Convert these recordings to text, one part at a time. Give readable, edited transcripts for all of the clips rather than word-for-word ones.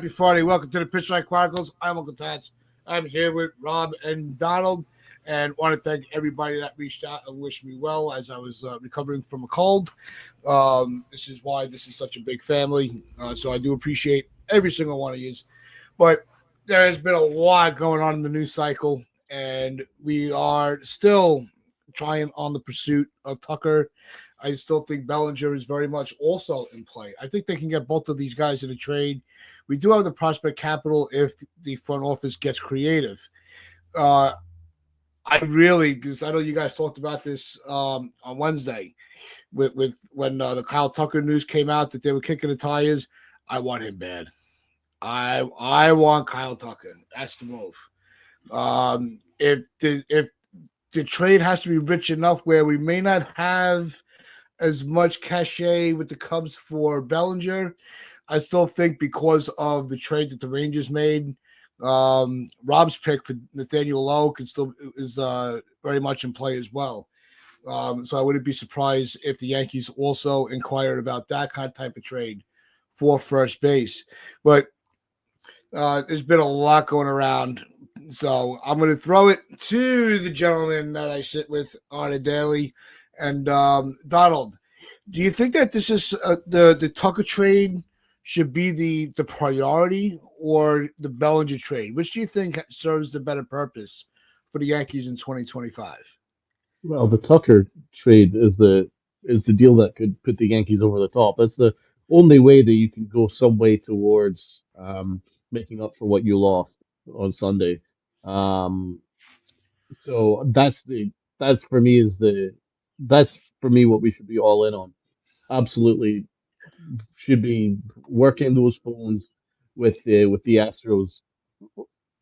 Happy Friday. Welcome to the Pitchline Chronicles. I'm Uncle Tats. I'm here with Rob and Donald, and want to thank everybody that reached out and wished me well as I was recovering from a cold. This is why this is such a big family. So I do appreciate every single one of you. But there has been a lot going on in the news cycle, and we are still trying on the pursuit of Tucker. I still think Bellinger is very much also in play. I think they can get both of these guys in a trade. We do have the prospect capital if the front office gets creative. Uh, I really, because I know you guys talked about this on Wednesday with when the Kyle Tucker news came out that they were kicking the tires. I want him bad. I want Kyle Tucker. That's the move. If the trade has to be rich enough where we may not have as much cachet with the Cubs for Bellinger, I still think because of the trade that the Rangers made, Rob's pick for Nathaniel Lowe is very much in play as well. So I wouldn't be surprised if the Yankees also inquired about that kind of type of trade for first base. But there's been a lot going around. So I'm going to throw it to the gentleman that I sit with on a daily. And Donald, do you think that this is the Tucker trade should be the priority or the Bellinger trade? Which do you think serves the better purpose for the Yankees in 2025? Well, the Tucker trade is the deal that could put the Yankees over the top. That's the only way that you can go some way towards making up for what you lost on Sunday. Um, so that's for me is the that's for me what we should be all in on. Absolutely should be working those phones with the Astros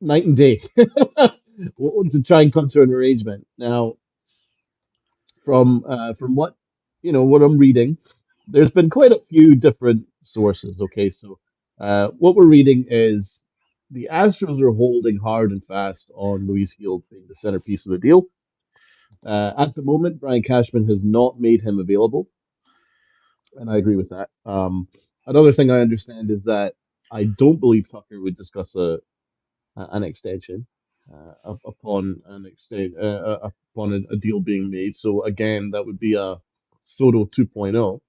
night and day to try and come to an arrangement. Now, from what I'm reading, there's been quite a few different sources. Okay, so what we're reading is the Astros are holding hard and fast on Luis Field being the centerpiece of the deal. At the moment, Brian Cashman has not made him available, and I agree with that. Another thing I understand is that I don't believe Tucker would discuss an extension upon a deal being made. So again, that would be a Soto 2.0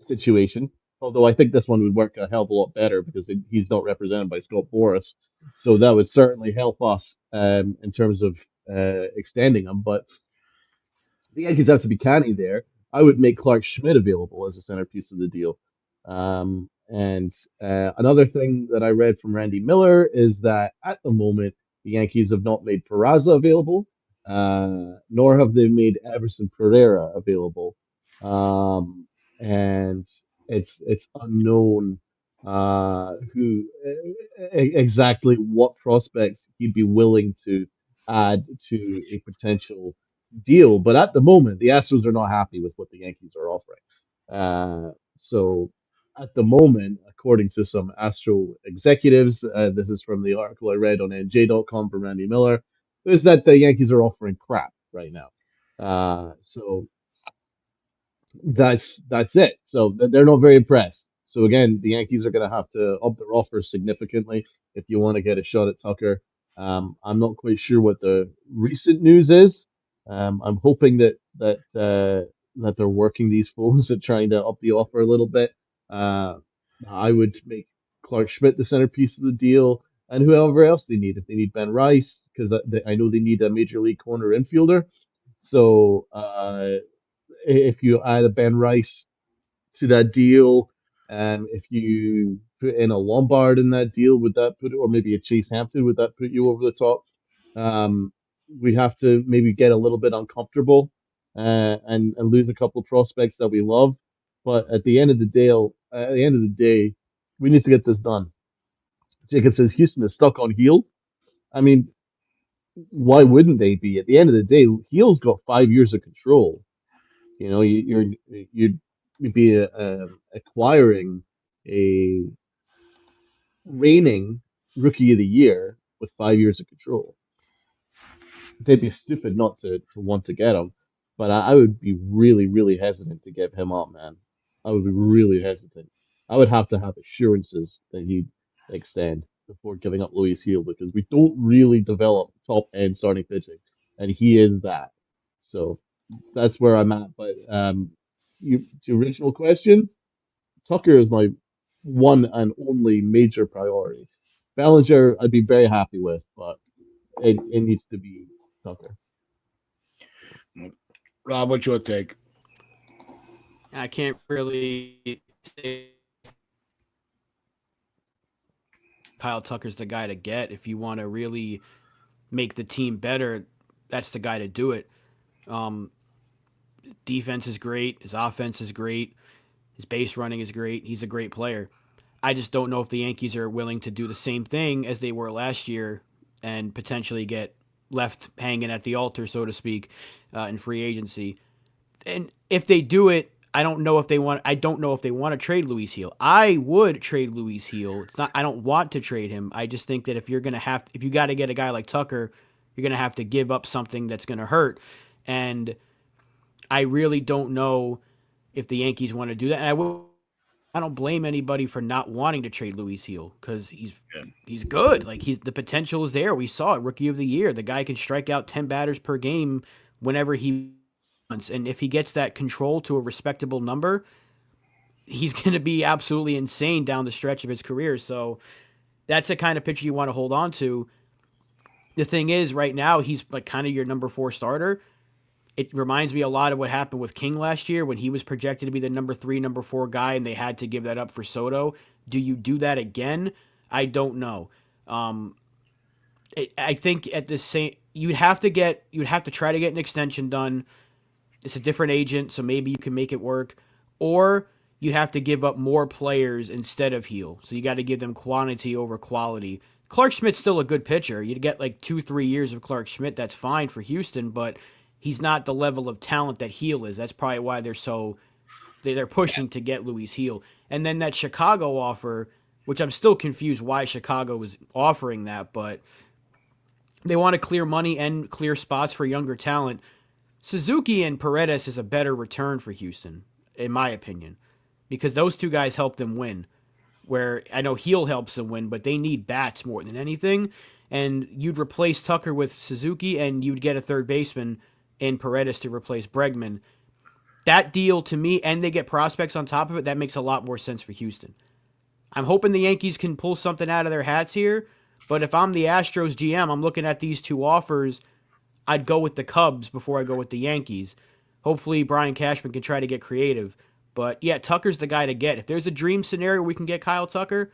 situation. Although I think this one would work a hell of a lot better because he's not represented by Scott Boras, so that would certainly help us in terms of extending him. But the Yankees have to be canny there. I would make Clark Schmidt available as a centerpiece of the deal. And another thing that I read from Randy Miller is that at the moment, the Yankees have not made Peraza available, nor have they made Everson Pereira available. And it's unknown who exactly what prospects he'd be willing to add to a potential deal. But at the moment, the Astros are not happy with what the Yankees are offering. So at the moment, according to some Astro executives, this is from the article I read on NJ.com from Randy Miller, is that the Yankees are offering crap right now. So that's it. So they're not very impressed. So again, the Yankees are going to have to up their offers significantly if you want to get a shot at Tucker. I'm not quite sure what the recent news is. I'm hoping that they're working these phones and trying to up the offer a little bit. Uh, I would make Clark Schmidt the centerpiece of the deal, and whoever else they need. If they need Ben Rice, because I know they need a major league corner infielder. So if you add a Ben Rice to that deal, if you put in a Lombard in that deal, would that put, or maybe a Chase Hampton, would that put you over the top? Um, we have to maybe get a little bit uncomfortable and lose a couple of prospects that we love. But at the end of the day, we need to get this done. Jacob says Houston is stuck on heel. I mean, why wouldn't they be? At the end of the day, Heel's got 5 years of control. You know, you'd be acquiring a reigning rookie of the year with 5 years of control. They'd be stupid not to want to get him, but I would be really, really hesitant to give him up, man. I would be really hesitant. I would have to have assurances that extend before giving up Luis Heel because we don't really develop top end starting pitching, and he is that. So that's where I'm at. But the original question, Tucker is my one and only major priority. Bellinger, I'd be very happy with, but it needs to be Tucker. Rob, what's your take? I can't really say Kyle Tucker's the guy to get if you want to really make the team better. That's the guy to do it. Um, Defense is great. His offense is great. His base running is great. He's a great player. I just don't know if the Yankees are willing to do the same thing as they were last year and potentially get left hanging at the altar, so to speak, in free agency. And if they do it, I don't know if they want. I don't know if they want to trade Luis Heel. I would trade Luis Heel. It's not. I don't want to trade him. I just think that if you're gonna have, if you got to get a guy like Tucker, you're gonna have to give up something that's gonna hurt. And I really don't know if the Yankees want to do that. And I don't blame anybody for not wanting to trade Luis Heel because he's good. Like the potential is there. We saw it, Rookie of the Year. The guy can strike out 10 batters per game whenever he wants, and if he gets that control to a respectable number, he's going to be absolutely insane down the stretch of his career. So that's a kind of pitcher you want to hold on to. The thing is, right now he's like kind of your number 4 starter. It reminds me a lot of what happened with King last year when he was projected to be the number 3, number 4 guy, and they had to give that up for Soto. Do you do that again? I don't know. I think at the same, you'd have to try to get an extension done. It's a different agent, so maybe you can make it work, or you'd have to give up more players instead of Heel. So you got to give them quantity over quality. Clark Schmidt's still a good pitcher. You'd get like 2-3 years of Clark Schmidt. That's fine for Houston, but he's not the level of talent that Heel is. That's probably why they're pushing to get Luis Heel. And then that Chicago offer, which I'm still confused why Chicago was offering that, but they want to clear money and clear spots for younger talent. Suzuki and Paredes is a better return for Houston, in my opinion, because those two guys help them win. Where I know Heel helps them win, but they need bats more than anything. And you'd replace Tucker with Suzuki, and you'd get a third baseman in Paredes to replace Bregman. That deal to me, and they get prospects on top of it, that makes a lot more sense for Houston. I'm hoping the Yankees can pull something out of their hats here, but if I'm the Astros GM, I'm looking at these two offers, I'd go with the Cubs before I go with the Yankees. Hopefully Brian Cashman can try to get creative. But yeah, Tucker's the guy to get. If there's a dream scenario we can get Kyle Tucker,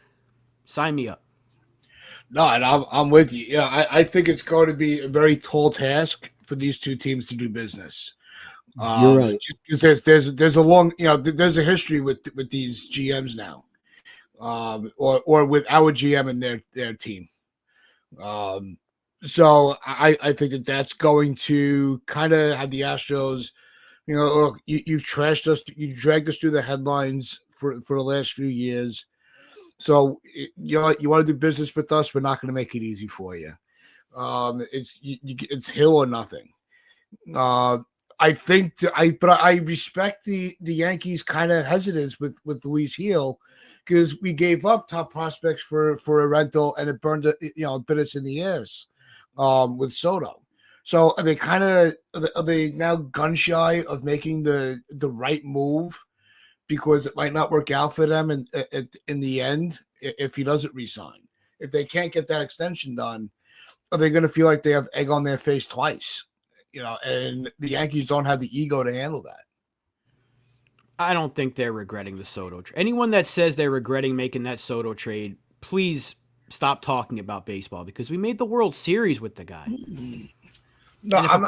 sign me up. No, and I'm with you. Yeah, I think it's going to be a very tall task for these two teams to do business. You're right. Because there's a long, there's a history with these GMs now, or with our GM and their team. So I think that's going to kind of have the Astros. Look, you've trashed us, you dragged us through the headlines for the last few years. So you want to do business with us, we're not going to make it easy for you. It's Hill or nothing. I think but I respect the Yankees kind of hesitance with Luis Heel because we gave up top prospects for a rental and it bit us in the ass with Soto. So are they now gun shy of making the right move because it might not work out for them in the end if he doesn't resign? If they can't get that extension done, are they going to feel like they have egg on their face twice? And the Yankees don't have the ego to handle that. I don't think they're regretting the Soto trade. Anyone that says they're regretting making that Soto trade, please stop talking about baseball because we made the World Series with the guy. No, and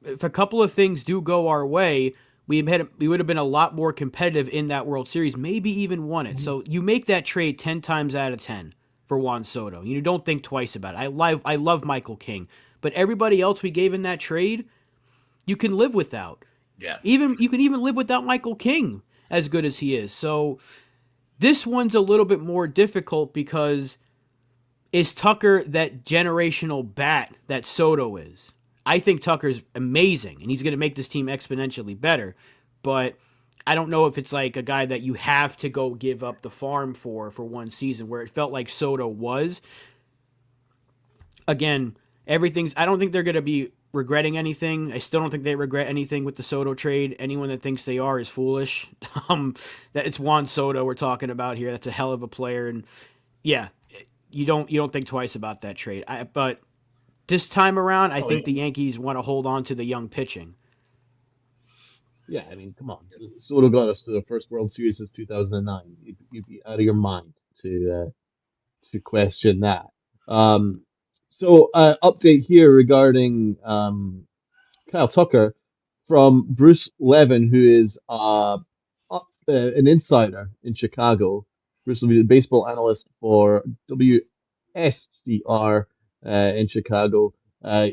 if a couple of things do go our way, we would have been a lot more competitive in that World Series, maybe even won it. So you make that trade 10 times out of 10 for Juan Soto. You don't think twice about it. I love Michael King, but everybody else we gave in that trade, you can live without. Yeah. You can even live without Michael King, as good as he is. So this one's a little bit more difficult because is Tucker that generational bat that Soto is? I think Tucker's amazing, and he's going to make this team exponentially better. But I don't know if it's like a guy that you have to go give up the farm for one season, where it felt like Soto was. Again, everything's. I don't think they're going to be regretting anything. I still don't think they regret anything with the Soto trade. Anyone that thinks they are is foolish. That it's Juan Soto we're talking about here. That's a hell of a player, and yeah, you don't think twice about that trade. But this time around, I Oh, think yeah. the Yankees want to hold on to the young pitching. Yeah, I mean, come on. Soto got us to the first World Series since 2009. You'd be out of your mind to question that. Um, update here regarding Kyle Tucker from Bruce Levin, who is an insider in Chicago. Bruce Levin, a baseball analyst for WSCR in Chicago.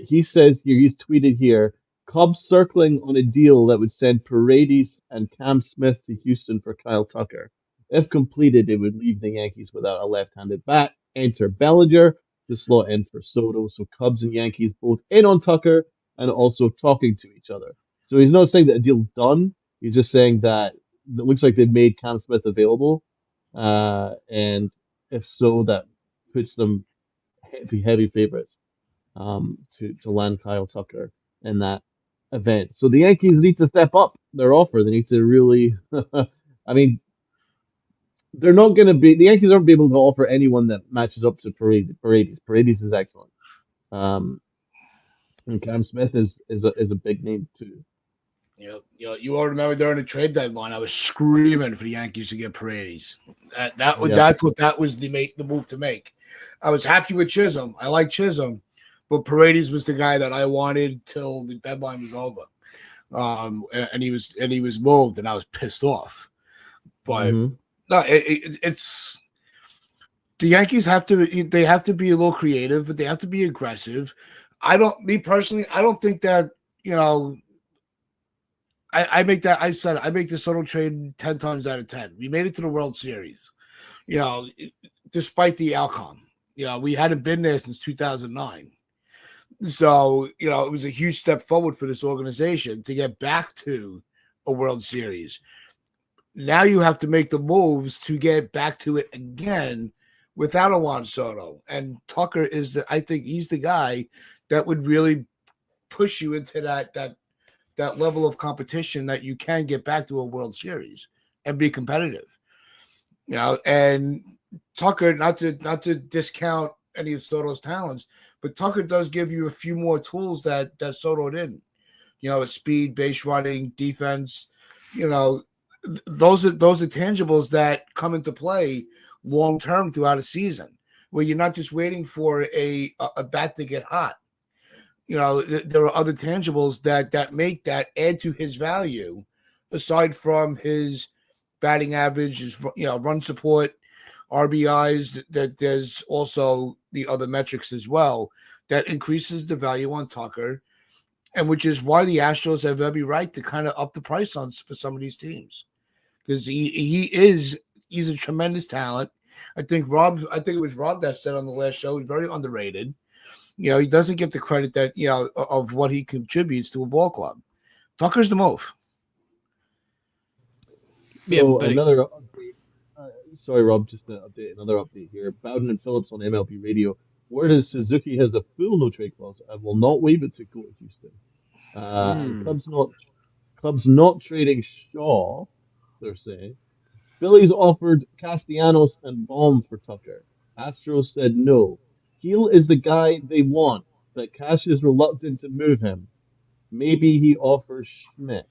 He says here, he's tweeted here, Cubs circling on a deal that would send Paredes and Cam Smith to Houston for Kyle Tucker. If completed, it would leave the Yankees without a left-handed bat. Enter Bellinger to slot in for Soto. So Cubs and Yankees both in on Tucker and also talking to each other. So he's not saying that a deal's done. He's just saying that it looks like they've made Cam Smith available. And if so, that puts them heavy favorites to land Kyle Tucker in that event. So the Yankees need to step up their offer. They need to really, I mean, they're not going to be, the Yankees aren't be able to offer anyone that matches up to Paredes is excellent. Um, and Cam Smith is a big name too. You all remember during the trade deadline, I was screaming for the Yankees to get Paredes. Yeah. That's what that was the move to make. I was happy with Chisholm. I like Chisholm, but Paredes was the guy that I wanted till the deadline was over. And he was moved, and I was pissed off. But Mm-hmm. no, it's the Yankees have to be a little creative, but they have to be aggressive. Me personally, I don't think that I make that. I said I make the Soto trade 10 times out of 10. We made it to the World Series, you know, despite the outcome. We hadn't been there since 2009. So, it was a huge step forward for this organization to get back to a World Series. Now you have to make the moves to get back to it again without a Juan Soto. And Tucker I think he's the guy that would really push you into that level of competition that you can get back to a World Series and be competitive. And Tucker, not to discount any of Soto's talents, but Tucker does give you a few more tools that Soto didn't. Speed, base running, defense. Those are tangibles that come into play long term throughout a season, where you're not just waiting for a bat to get hot. There are other tangibles that make that add to his value, aside from his batting average, his run support, RBIs. That there's also the other metrics as well that increases the value on Tucker, and which is why the Astros have every right to kind of up the price for some of these teams, because he's a tremendous talent. I think it was Rob that said on the last show, he's very underrated. He doesn't get the credit that of what he contributes to a ball club. Tucker's the move. Yeah, So but another update. Sorry, Rob, just to update another update here. Bowden and Phillips on MLB Radio. Word is Suzuki has a full no trade clause and will not waive it to go to Houston. And Cubs not trading Shaw, they're saying. Phillies offered Castellanos and Baum for Tucker. Astros said no. Heel is the guy they want, but Cash is reluctant to move him. Maybe he offers Schmidt.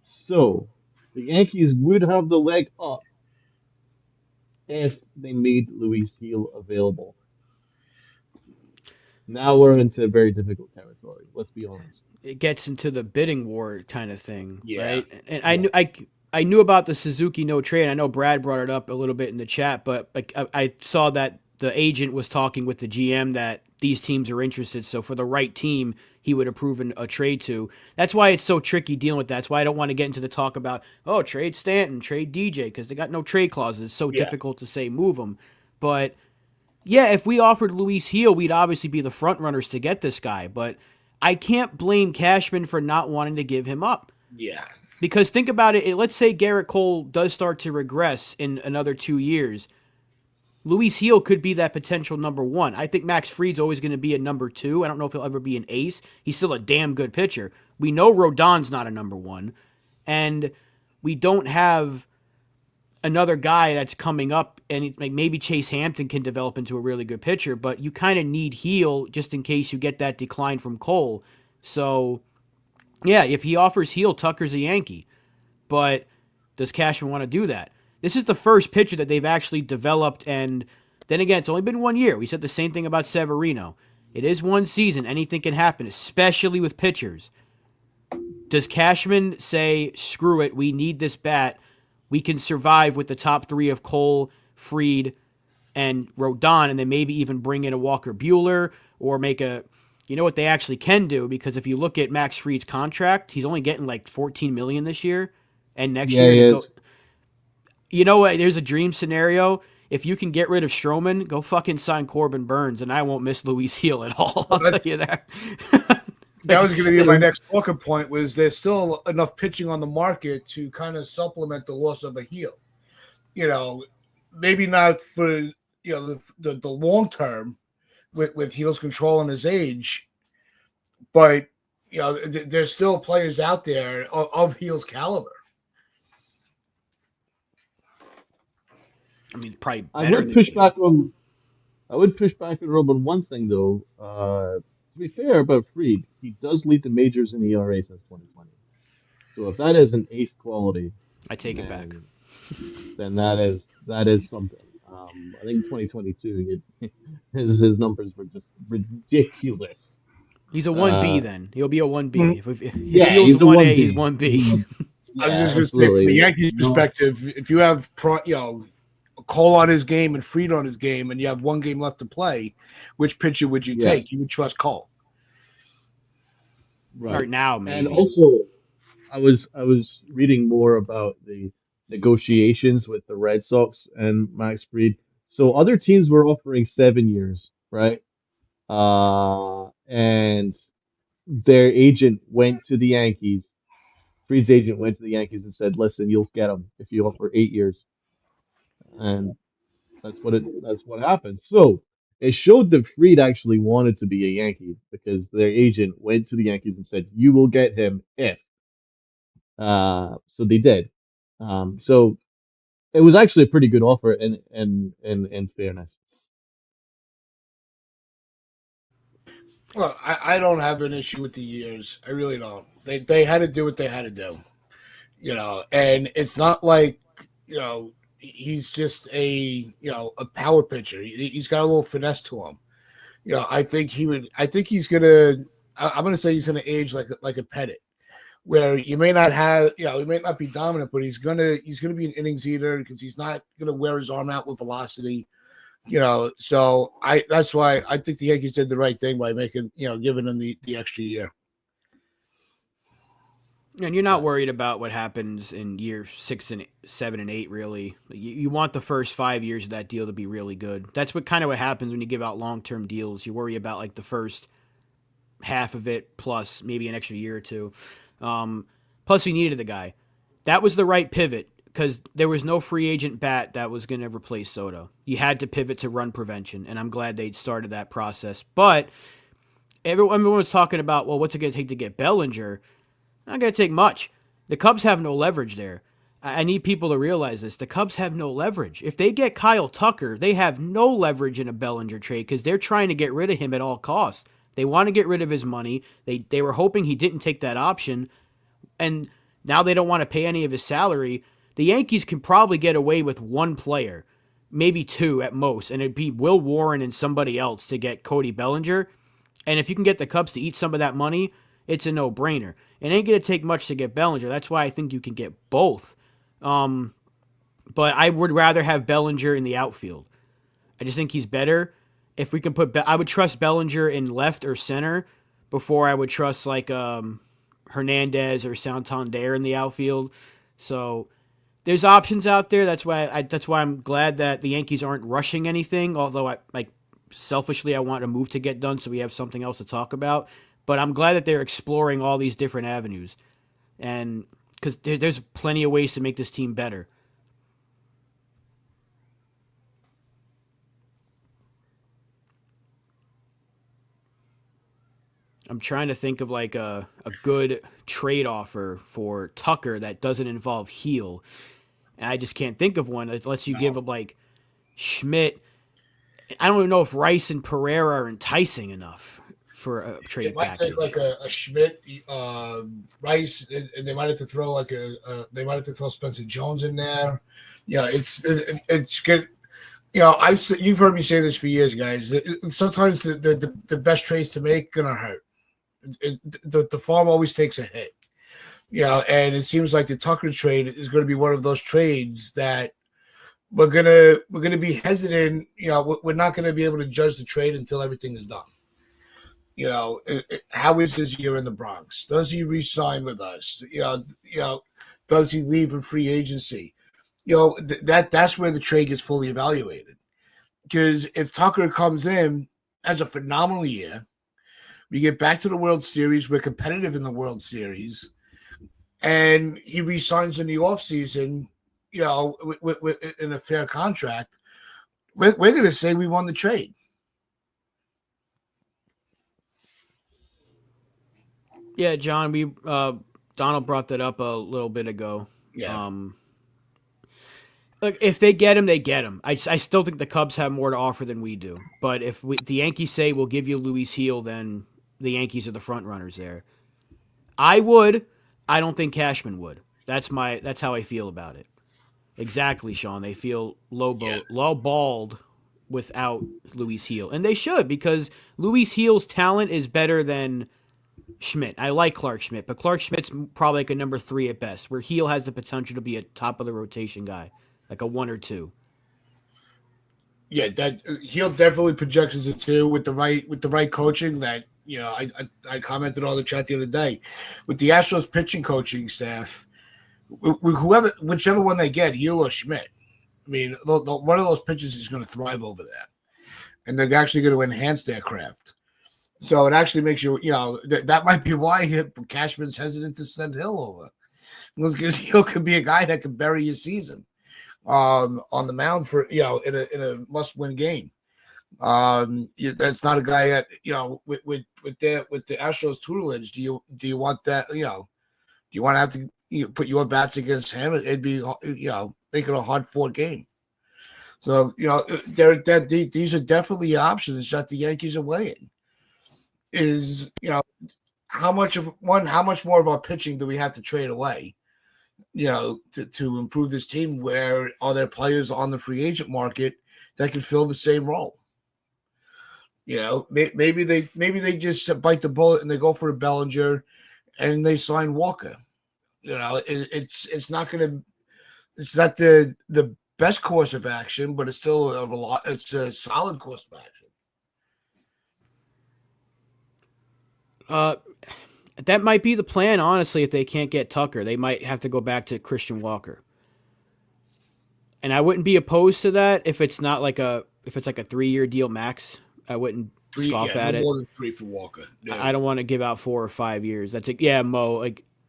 So the Yankees would have the leg up if they made Luis Heel available. Now we're into very difficult territory. Let's be honest. it gets into the bidding war kind of thing, Yeah. right? And Yeah. I knew about the Suzuki no trade. I know Brad brought it up a little bit in the chat, but I saw that the agent was talking with the GM that these teams are interested. So for the right team, he would approve a trade to. That's why it's so tricky dealing with that. That's why I don't want to get into the talk about, trade Stanton, trade DJ, because they got no trade clauses. It's so difficult to say move them. But yeah, if we offered Luis Heel, we'd obviously be the front runners to get this guy. But I can't blame Cashman for not wanting to give him up. Yeah. Because think about it. Let's say Garrett Cole does start to regress in another 2 years. Luis Heel could be that potential number one. I think Max Fried's always going to be a number two. I don't know if he'll ever be an ace. He's still a damn good pitcher. We know Rodon's not a number one. And we don't have another guy that's coming up, and like maybe Chase Hampton can develop into a really good pitcher, but you kind of need Heel just in case you get that decline from Cole. So, yeah, if he offers Heel, Tucker's a Yankee. But does Cashman want to do that? This is the first pitcher that they've actually developed, and then again, it's only been 1 year. We said the same thing about Severino. It is one season. Anything can happen, especially with pitchers. Does Cashman say, screw it, we need this bat. We can survive with the top three of Cole, Fried, and Rodon, and then maybe even bring in a Walker Buehler or make a... You know what they actually can do? Because if you look at Max Fried's contract, he's only getting like $14 million this year, and next Yeah, year he to go. is. You know what? There's a dream scenario. If you can get rid of Stroman, go fucking sign Corbin Burns, and I won't miss Luis Heel at all. I'll tell you that. That was going to be my next talking point. Was there's still enough pitching on the market to kind of supplement the loss of a Heel? You know, maybe not for the long term with Heel's control and his age, but there's still players out there of Heel's caliber. I mean, probably I better would than push Heel. back on Rob on one thing though. To be fair about Fried, he does lead the majors in ERA since 2020. So if that is an ace quality, I take it back. then that is something. I think 2022, his numbers were just ridiculous. He's a 1B then. He'll be a 1B. If Yeah, Heel's he's a 1A, 1B. he's 1B. I was Yeah, just going to say, from absolutely. the Yankees' No, perspective, if you have Cole on his game and Fried on his game, and you have one game left to play, which pitcher would you yeah, take? You would trust Cole. right. Right now, And maybe. also, I was reading more about the negotiations with the Red Sox and Max Fried. So other teams were offering 7 years, right? And their agent went to the Yankees. Fried's agent went to the Yankees and said, "Listen, you'll get him if you offer 8 years." And that's what happened. So it showed that Fried actually wanted to be a Yankee because their agent went to the Yankees and said, "You will get him if." So they did. So it was actually a pretty good offer in fairness. Well, I don't have an issue with the years. I really don't. They had to do what they had to do, and it's not like he's just a power pitcher. He's got a little finesse to him. I think he would. I think he's gonna. I'm gonna say he's gonna age like a Pettit, where you may not have, he may not be dominant, but he's gonna be an innings eater because he's not gonna wear his arm out with velocity. So that's why I think the Yankees did the right thing by making, giving him the extra year. And you're not worried about what happens in year 6 and 7 and 8, really. You want the first 5 years of that deal to be really good. That's what happens when you give out long-term deals. You worry about like the first half of it plus maybe an extra year or two. Plus, we needed the guy. That was the right pivot because there was no free agent bat that was going to replace Soto. You had to pivot to run prevention, and I'm glad they started that process. But everyone was talking about, well, what's it going to take to get Bellinger? Not going to take much. The Cubs have no leverage there. I need people to realize this. The Cubs have no leverage. If they get Kyle Tucker, they have no leverage in a Bellinger trade because they're trying to get rid of him at all costs. They want to get rid of his money. They were hoping he didn't take that option, and now they don't want to pay any of his salary. The Yankees can probably get away with one player, maybe two at most, and it'd be Will Warren and somebody else to get Cody Bellinger. And if you can get the Cubs to eat some of that money, it's a no-brainer. It ain't going to take much to get Bellinger. That's why I think you can get both. But I would rather have Bellinger in the outfield. I just think he's better. If we can I would trust Bellinger in left or center before I would trust like Hernandez or Santander in the outfield. So there's options out there. That's why I'm glad that the Yankees aren't rushing anything. Although selfishly I want a move to get done so we have something else to talk about. But I'm glad that they're exploring all these different avenues. And because there's plenty of ways to make this team better. I'm trying to think of like a good trade offer for Tucker that doesn't involve Heel. And I just can't think of one unless you give him like Schmidt. I don't even know if Rice and Pereira are enticing enough for a It trade might package. take like a Schmidt, Rice, and they might have to throw like they might have to throw Spencer Jones in there. Yeah, it's good. You've heard me say this for years, guys. Sometimes the best trades to make gonna hurt. The farm always takes a hit. And it seems like the Tucker trade is going to be one of those trades that we're gonna be hesitant. We're not going to be able to judge the trade until everything is done. How is his year in the Bronx? Does he re-sign with us? Does he leave in free agency? That's where the trade gets fully evaluated. Because if Tucker comes in as a phenomenal year, we get back to the World Series, we're competitive in the World Series, and he re-signs in the offseason, in a fair contract, we're going to say we won the trade. Yeah, John, Donald brought that up a little bit ago. Yeah. Look, if they get him, they get him. I still think the Cubs have more to offer than we do. But if the Yankees say we'll give you Luis Heel, then the Yankees are the front runners there. I would. I don't think Cashman would. That's how I feel about it. Exactly, Sean. They feel low-balled without Luis Heel. And they should, because Luis Heel's talent is better than Schmidt. I like Clark Schmidt, but Clark Schmidt's probably like a number 3 at best, where Heel has the potential to be a top of the rotation guy, like a 1 or 2. Yeah, that Heel definitely projects as a 2 with the right coaching. That I commented on the chat the other day with the Astros pitching coaching staff. Whichever one they get, Heel or Schmidt. I mean, one of those pitchers is going to thrive over that, and they're actually going to enhance their craft. So it actually makes that might be why Cashman's hesitant to send Hill over, because Hill could be a guy that could bury your season on the mound for in a must-win game. That's not a guy that with the Astros tutelage. Do you want that? Do you want to have to put your bats against him? It'd be make it a hard-fought game. So these are definitely options that the Yankees are weighing. Is how much more of our pitching do we have to trade away? To improve this team. Where are there players on the free agent market that can fill the same role? Maybe they just bite the bullet and they go for a Bellinger and they sign Walker. It's not the best course of action, but it's still it's a solid course of action. That might be the plan, honestly. If they can't get Tucker, they might have to go back to Christian Walker. And I wouldn't be opposed to that if it's not like if it's like a 3-year deal max. I wouldn't scoff at it. More than 3 for Walker. Yeah. I don't want to give out 4 or 5 years. That's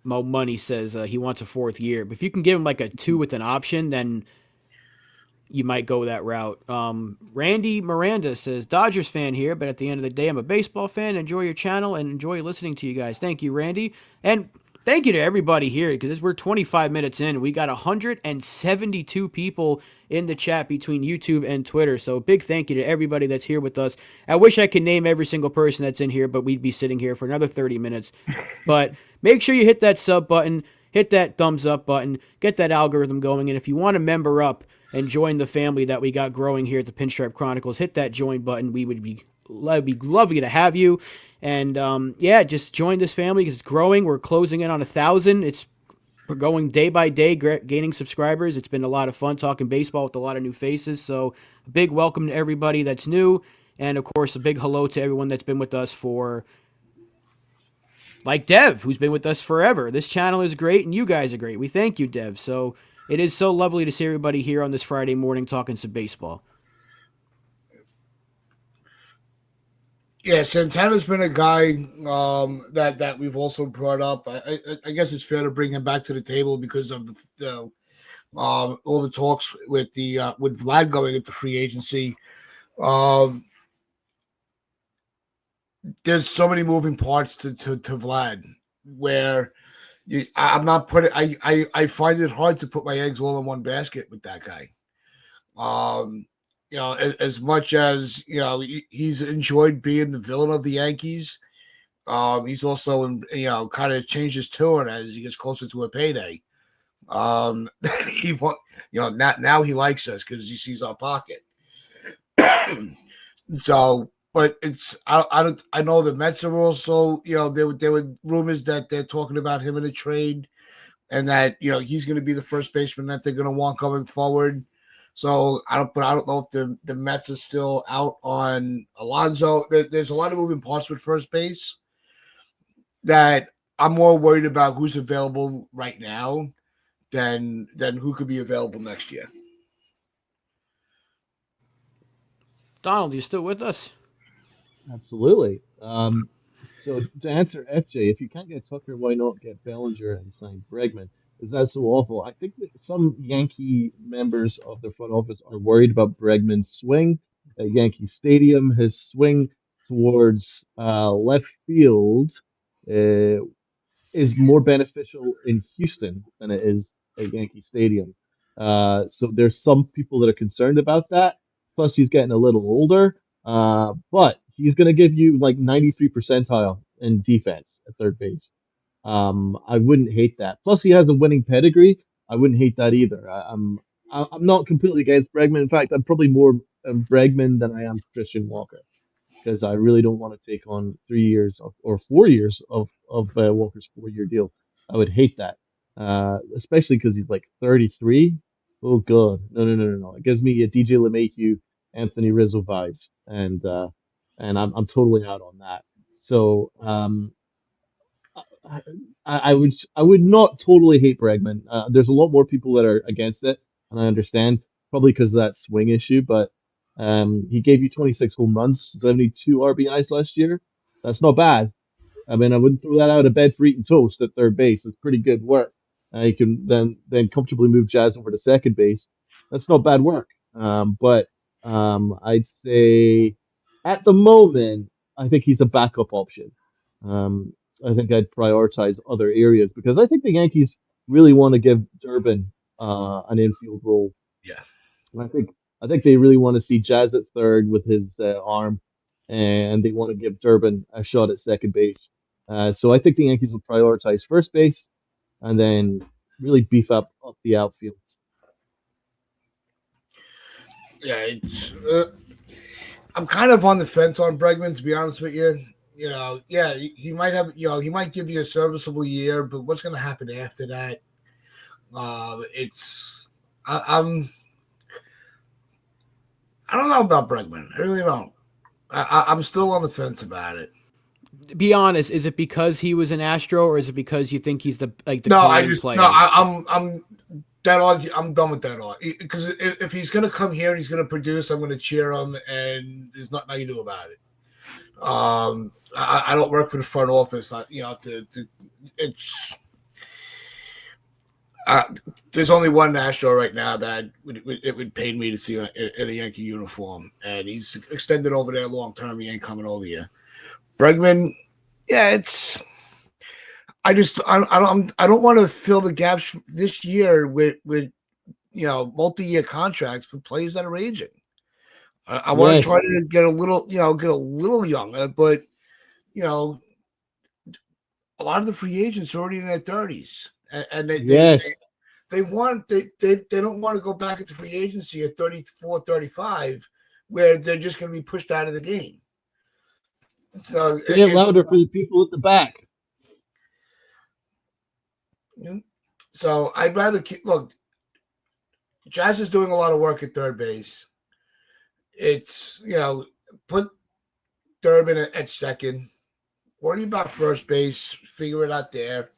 Mo Money says he wants a 4th year. But if you can give him like a 2 with an option, then you might go that route. Randy Miranda says, Dodgers fan here, but at the end of the day, I'm a baseball fan. Enjoy your channel and enjoy listening to you guys. Thank you, Randy. And thank you to everybody here, because we're 25 minutes in. We got 172 people in the chat between YouTube and Twitter. So big thank you to everybody that's here with us. I wish I could name every single person that's in here, but we'd be sitting here for another 30 minutes. But make sure you hit that sub button, hit that thumbs up button, get that algorithm going. And if you want to member up and join the family that we got growing here at the Pinstripe Chronicles, hit that join button. It'd be lovely to have you. And just join this family because it's growing. We're closing in on 1,000. We're going day by day, gaining subscribers. It's been a lot of fun talking baseball with a lot of new faces. So a big welcome to everybody that's new. And, of course, a big hello to everyone that's been with us like Dev, who's been with us forever. This channel is great, and you guys are great. We thank you, Dev. So it is so lovely to see everybody here on this Friday morning talking some baseball. Yeah, Santana's been a guy that we've also brought up. I guess it's fair to bring him back to the table because of all the talks with Vlad going into free agency. Um, there's so many moving parts to Vlad where I'm not putting. I find it hard to put my eggs all in one basket with that guy. Um, as much as he's enjoyed being the villain of the Yankees. He's also, kind of changed his tune as he gets closer to a payday. He want, now he likes us because he sees our pocket. So, but I know the Mets are also, there were rumors that they're talking about him in a trade, and that he's going to be the first baseman that they're going to want going forward. So I don't know if the Mets are still out on Alonso. There's a lot of moving parts with first base that I'm more worried about who's available right now than who could be available next year. Donald, you still with us? Absolutely. So to answer FJ, if you can't get Tucker, why not get Bellinger and sign Bregman? Is that so awful? I think that some Yankee members of the front office are worried about Bregman's swing at Yankee Stadium. His swing towards left field uh, is more beneficial in Houston than it is at Yankee Stadium. So there's some people that are concerned about that. Plus, he's getting a little older. But he's going to give you like 93 percentile in defense at third base. I wouldn't hate that. Plus, he has a winning pedigree. I wouldn't hate that either. I'm not completely against Bregman. In fact, I'm probably more Bregman than I am Christian Walker because I really don't want to take on 3 years or 4 years of Walker's 4 year deal. I would hate that, especially because he's like 33. Oh God, no, no, no, no, no! It gives me a DJ LeMahieu, Anthony Rizzo vibes, and I'm totally out on that. So I, I would not totally hate Bregman. There's a lot more people that are against it, and I understand probably because of that swing issue. But he gave you 26 home runs, 72 RBIs last year. That's not bad. I mean, I wouldn't throw that out of bed for eating toast at third base. It's pretty good work. You can then comfortably move Jazz over to second base. That's not bad work. I'd say at the moment, I think he's a backup option. Um, I think I'd prioritize other areas because I think the Yankees really want to give Durbin an infield role. Yeah. I think they really want to see Jazz at third with his arm, and they want to give Durbin a shot at second base. So I think the Yankees will prioritize first base and then really beef up the outfield. Yeah, I'm kind of on the fence on Bregman, to be honest with you. Yeah, he might have, he might give you a serviceable year, but what's going to happen after that? It's I, I'm I don't know about Bregman. I really don't. I'm still on the fence about it. Be honest, is it because he was an Astro, or is it because you think he's the No, calling player? I'm that I'm done with that because if he's gonna come here and he's gonna produce, I'm gonna cheer him, and there's nothing I can do about it. I don't work for the front office. It's there's only one Astro right now that it would pain me to see in a Yankee uniform, and he's extended over there long term. He ain't coming over here. Bregman, yeah, it's. I don't want to fill the gaps this year with multi-year contracts for players that are aging. I want to Yes, try to get a little younger, but you know, a lot of the free agents are already in their 30s, and yes. they don't want to go back into free agency at 34, 35, where they're just going to be pushed out of the game. So Say it louder for the people at the back. I'd rather look. Jazz is doing a lot of work at third base. It's put Durbin at second. Worry about first base. Figure it out there.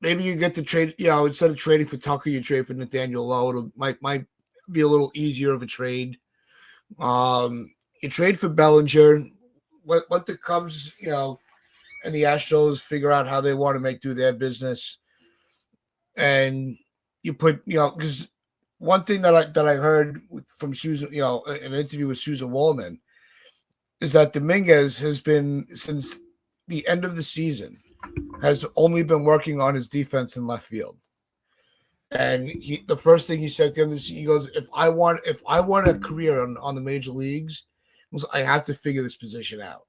Maybe you get to trade. Instead of trading for Tucker, you trade for Nathaniel Lowe. It might be a little easier of a trade. You trade for Bellinger. Let the Cubs, and the Astros figure out how they want to do their business, and you put, because one thing that I heard from Susan, an interview with Susan Wallman, is that Dominguez has been, since the end of the season, has only been working on his defense in left field. And the first thing he said at the end of the season, he goes, if I want a career on the major leagues, I have to figure this position out.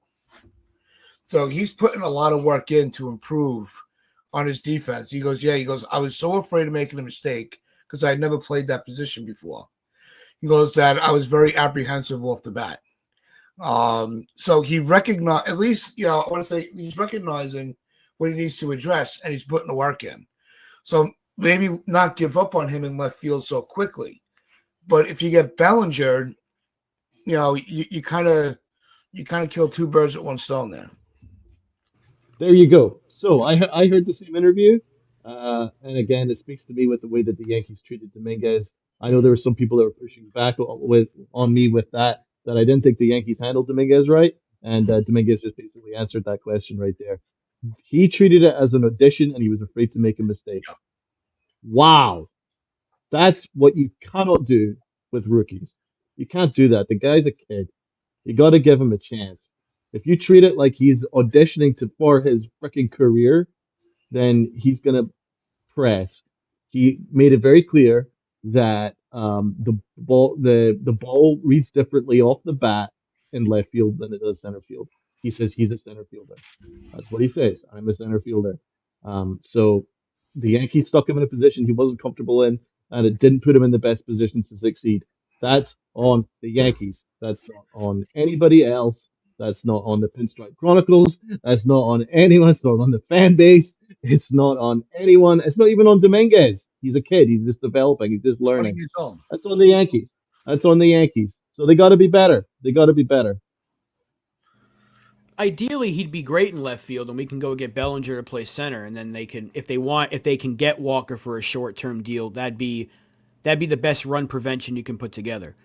So he's putting a lot of work in to improve on his defense. He goes, I was so afraid of making a mistake because I had never played that position before. He goes, that I was very apprehensive off the bat. So he recognized, at least, I want to say he's recognizing what he needs to address, and he's putting the work in. So maybe not give up on him in left field so quickly. But if you get Bellinger, you kind of kill two birds with one stone there. There you go. So I heard the same interview, and again, it speaks to me with the way that the Yankees treated Dominguez. I know there were some people that were pushing back on me with that I didn't think the Yankees handled Dominguez right, and Dominguez just basically answered that question right there. He treated it as an audition, and he was afraid to make a mistake. Wow, that's what you cannot do with rookies. You can't do that. The guy's a kid. You got to give him a chance. If you treat it like he's auditioning for his freaking career, then he's gonna press. He made it very clear that the ball reads differently off the bat in left field than it does center field. He says he's a center fielder. That's what he says. I'm a center fielder. So the Yankees stuck him in a position he wasn't comfortable in, and it didn't put him in the best position to succeed. That's on the Yankees. That's not on anybody else. That's not on the Pinstripe Chronicles. That's not on anyone. It's not on the fan base. It's not on anyone. It's not even on Dominguez. He's a kid. He's just developing. He's just 20 learning. years old. That's on the Yankees. That's on the Yankees. So they got to be better. They got to be better. Ideally, he'd be great in left field, and we can go get Bellinger to play center, and then they can, if they can get Walker for a short-term deal, that'd be the best run prevention you can put together.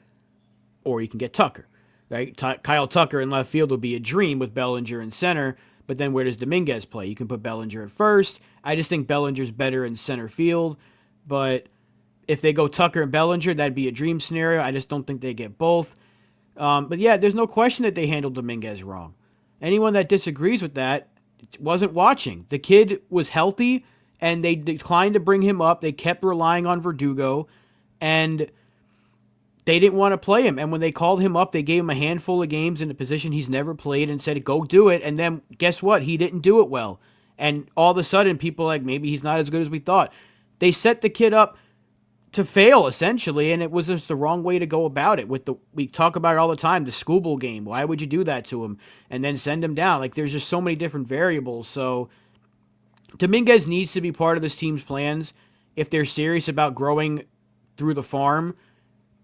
Or you can get Tucker, right? Kyle Tucker in left field would be a dream with Bellinger in center, but then where does Dominguez play? You can put Bellinger at first. I just think Bellinger's better in center field, but if they go Tucker and Bellinger, that'd be a dream scenario. I just don't think they get both. But yeah, there's no question that they handled Dominguez wrong. Anyone that disagrees with that wasn't watching. The kid was healthy, and they declined to bring him up. They kept relying on Verdugo, and they didn't want to play him. And when they called him up, they gave him a handful of games in a position he's never played and said, go do it. And then guess what? He didn't do it well. And all of a sudden, people are like, maybe he's not as good as we thought. They set the kid up to fail, essentially, and it was just the wrong way to go about it. We talk about it all the time, the schoolboy game. Why would you do that to him and then send him down? Like, there's just so many different variables. So Dominguez needs to be part of this team's plans if they're serious about growing through the farm.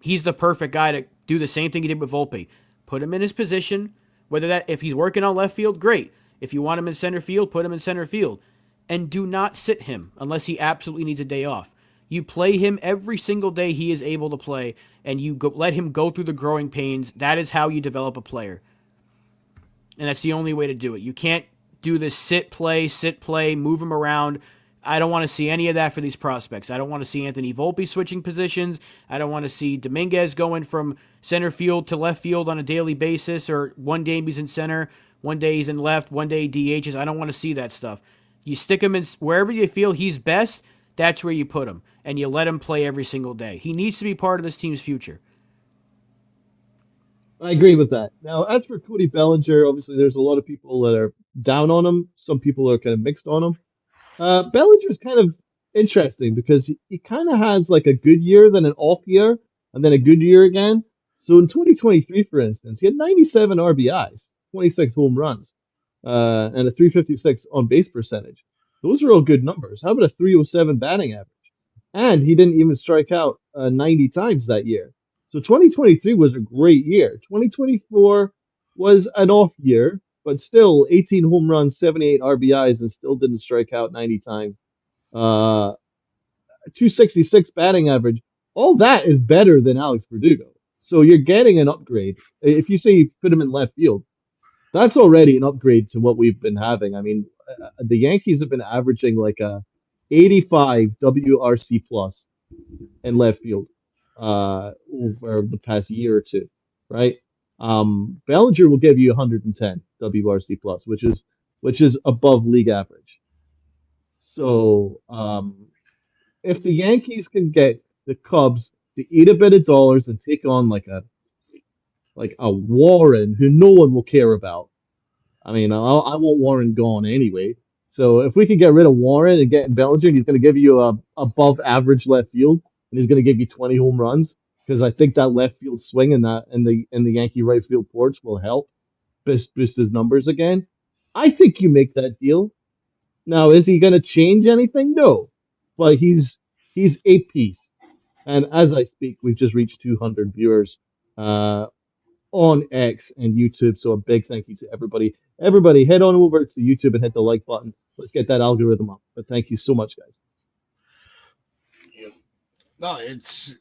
He's the perfect guy to do the same thing he did with Volpe. Put him in his position, if he's working on left field, great. If you want him in center field, put him in center field. And do not sit him unless he absolutely needs a day off. You play him every single day he is able to play, and let him go through the growing pains. That is how you develop a player. And that's the only way to do it. You can't do this sit, play, move him around. I don't want to see any of that for these prospects. I don't want to see Anthony Volpe switching positions. I don't want to see Dominguez going from center field to left field on a daily basis, or one day he's in center, one day he's in left, one day DHs. I don't want to see that stuff. You stick him in wherever you feel he's best, that's where you put him, and you let him play every single day. He needs to be part of this team's future. I agree with that. Now, as for Cody Bellinger, obviously there's a lot of people that are down on him. Some people are kind of mixed on him. Bellinger's kind of interesting because he kind of has like a good year, then an off year, and then a good year again. So in 2023, for instance, he had 97 RBIs, 26 home runs, and a 356 on base percentage. Those are all good numbers. How about a 307 batting average? And he didn't even strike out 90 times that year. So 2023 was a great year. 2024 was an off year, but still 18 home runs, 78 RBIs, and still didn't strike out 90 times. 266 batting average. All that is better than Alex Verdugo. So you're getting an upgrade. If you say you put him in left field, that's already an upgrade to what we've been having. I mean, the Yankees have been averaging like a 85 WRC plus in left field over the past year or two, right? Bellinger will give you 110 WRC plus, which is above league average. So if the Yankees can get the Cubs to eat a bit of dollars and take on like a Warren who no one will care about. I mean, I want Warren gone anyway. So if we can get rid of Warren and get Bellinger, he's going to give you a above average left field, and he's going to give you 20 home runs because I think that left field swing and that and the Yankee right field porch will help boost his numbers again. I think you make that deal. Now, is he going to change anything? No, but he's a piece. And as I speak, we've just reached 200 viewers uh, on X and YouTube. So a big thank you to everybody. Everybody, head on over to YouTube and hit the like button. Let's get that algorithm up. But thank you so much, guys. No, it's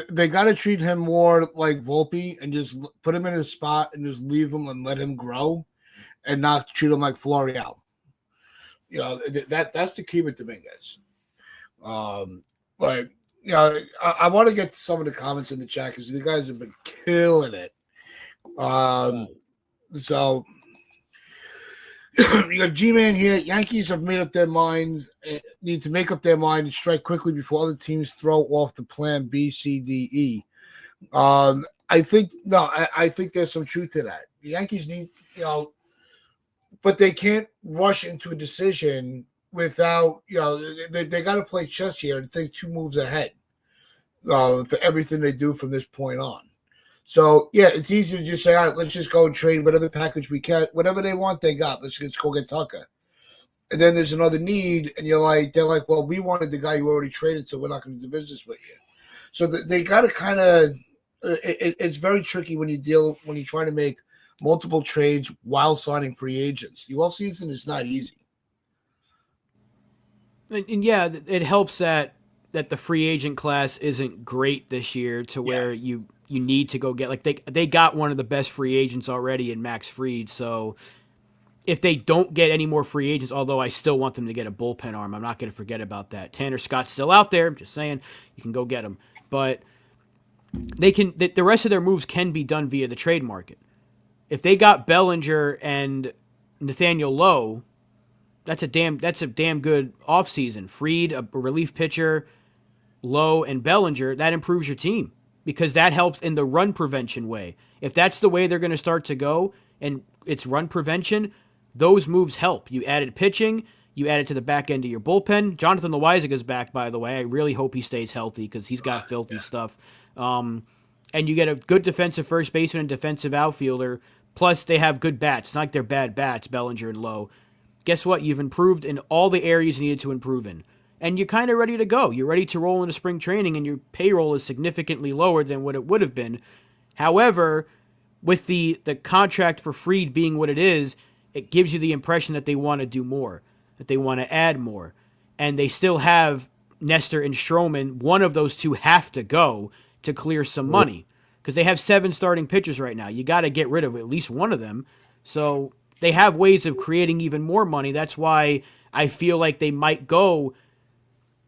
they got to treat him more like Volpe and just put him in his spot and just leave him and let him grow, and not treat him like Florial. That's the key with Dominguez. But I want to get to some of the comments in the chat because the guys have been killing it. So you got G-Man here. Yankees have made up their minds, need to make up their mind and strike quickly before other teams throw off the plan B, C, D, E. I think there's some truth to that. The Yankees need, but they can't rush into a decision without, they got to play chess here and think 2 moves ahead for everything they do from this point on. So, yeah, it's easy to just say, all right, let's just go and trade whatever package we can. Whatever they want, they got. Let's go get Tucker. And then there's another need, and they're like, well, we wanted the guy you already traded, so we're not going to do business with you. So they got to kind of it's very tricky when you're trying to make multiple trades while signing free agents. The off season is not easy. And yeah, it helps that the free agent class isn't great this year to where you need to go get, like, they got one of the best free agents already in Max Fried. So if they don't get any more free agents, although I still want them to get a bullpen arm, I'm not going to forget about that. Tanner Scott's still out there. I'm just saying, you can go get him. But the rest of their moves can be done via the trade market. If they got Bellinger and Nathaniel Lowe, that's a damn good offseason. Fried, a relief pitcher, Lowe, and Bellinger, that improves your team because that helps in the run prevention way. If that's the way they're going to start to go and it's run prevention, those moves help. You added pitching, you added to the back end of your bullpen. Jonathan Loaizaga back, by the way. I really hope he stays healthy because he's got filthy stuff. And you get a good defensive first baseman and defensive outfielder. Plus, they have good bats. It's not like they're bad bats, Bellinger and Lowe. Guess what? You've improved in all the areas you needed to improve in. And you're kind of ready to go. You're ready to roll into spring training, and your payroll is significantly lower than what it would have been. However, with the contract for Fried being what it is, it gives you the impression that they want to do more, that they want to add more. And they still have Nestor and Stroman. One of those two have to go to clear some money because they have 7 starting pitchers right now. You got to get rid of at least one of them. So they have ways of creating even more money. That's why I feel like they might go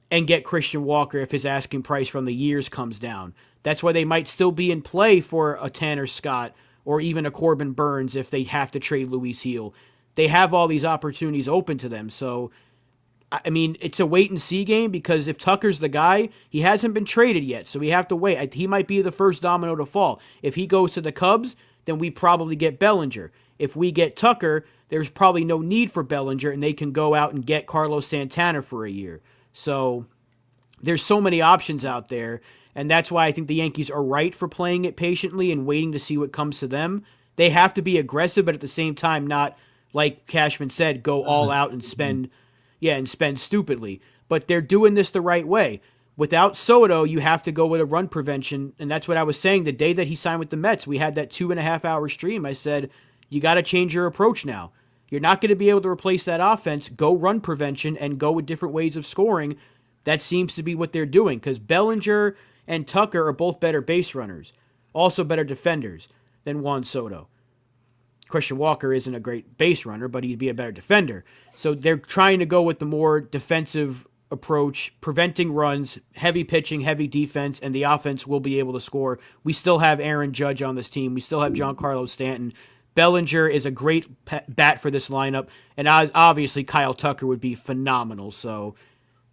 and get Christian Walker if his asking price from the years comes down. That's why they might still be in play for a Tanner Scott or even a Corbin Burns if they have to trade Luis Heel. They have all these opportunities open to them. So, I mean, it's a wait-and-see game because if Tucker's the guy, he hasn't been traded yet, so we have to wait. He might be the first domino to fall. If he goes to the Cubs, then we probably get Bellinger. If we get Tucker, there's probably no need for Bellinger, and they can go out and get Carlos Santana for a year. So there's so many options out there, and that's why I think the Yankees are right for playing it patiently and waiting to see what comes to them. They have to be aggressive, but at the same time not, like Cashman said, go all out and spend stupidly. But they're doing this the right way. Without Soto, you have to go with a run prevention, and that's what I was saying the day that he signed with the Mets. We had that 2.5-hour stream. I said, you got to change your approach now. You're not going to be able to replace that offense. Go run prevention and go with different ways of scoring. That seems to be what they're doing because Bellinger and Tucker are both better base runners. Also better defenders than Juan Soto. Christian Walker isn't a great base runner, but he'd be a better defender. So they're trying to go with the more defensive approach, preventing runs, heavy pitching, heavy defense, and the offense will be able to score. We still have Aaron Judge on this team. We still have Giancarlo Stanton. Bellinger is a great bat for this lineup, and obviously Kyle Tucker would be phenomenal. So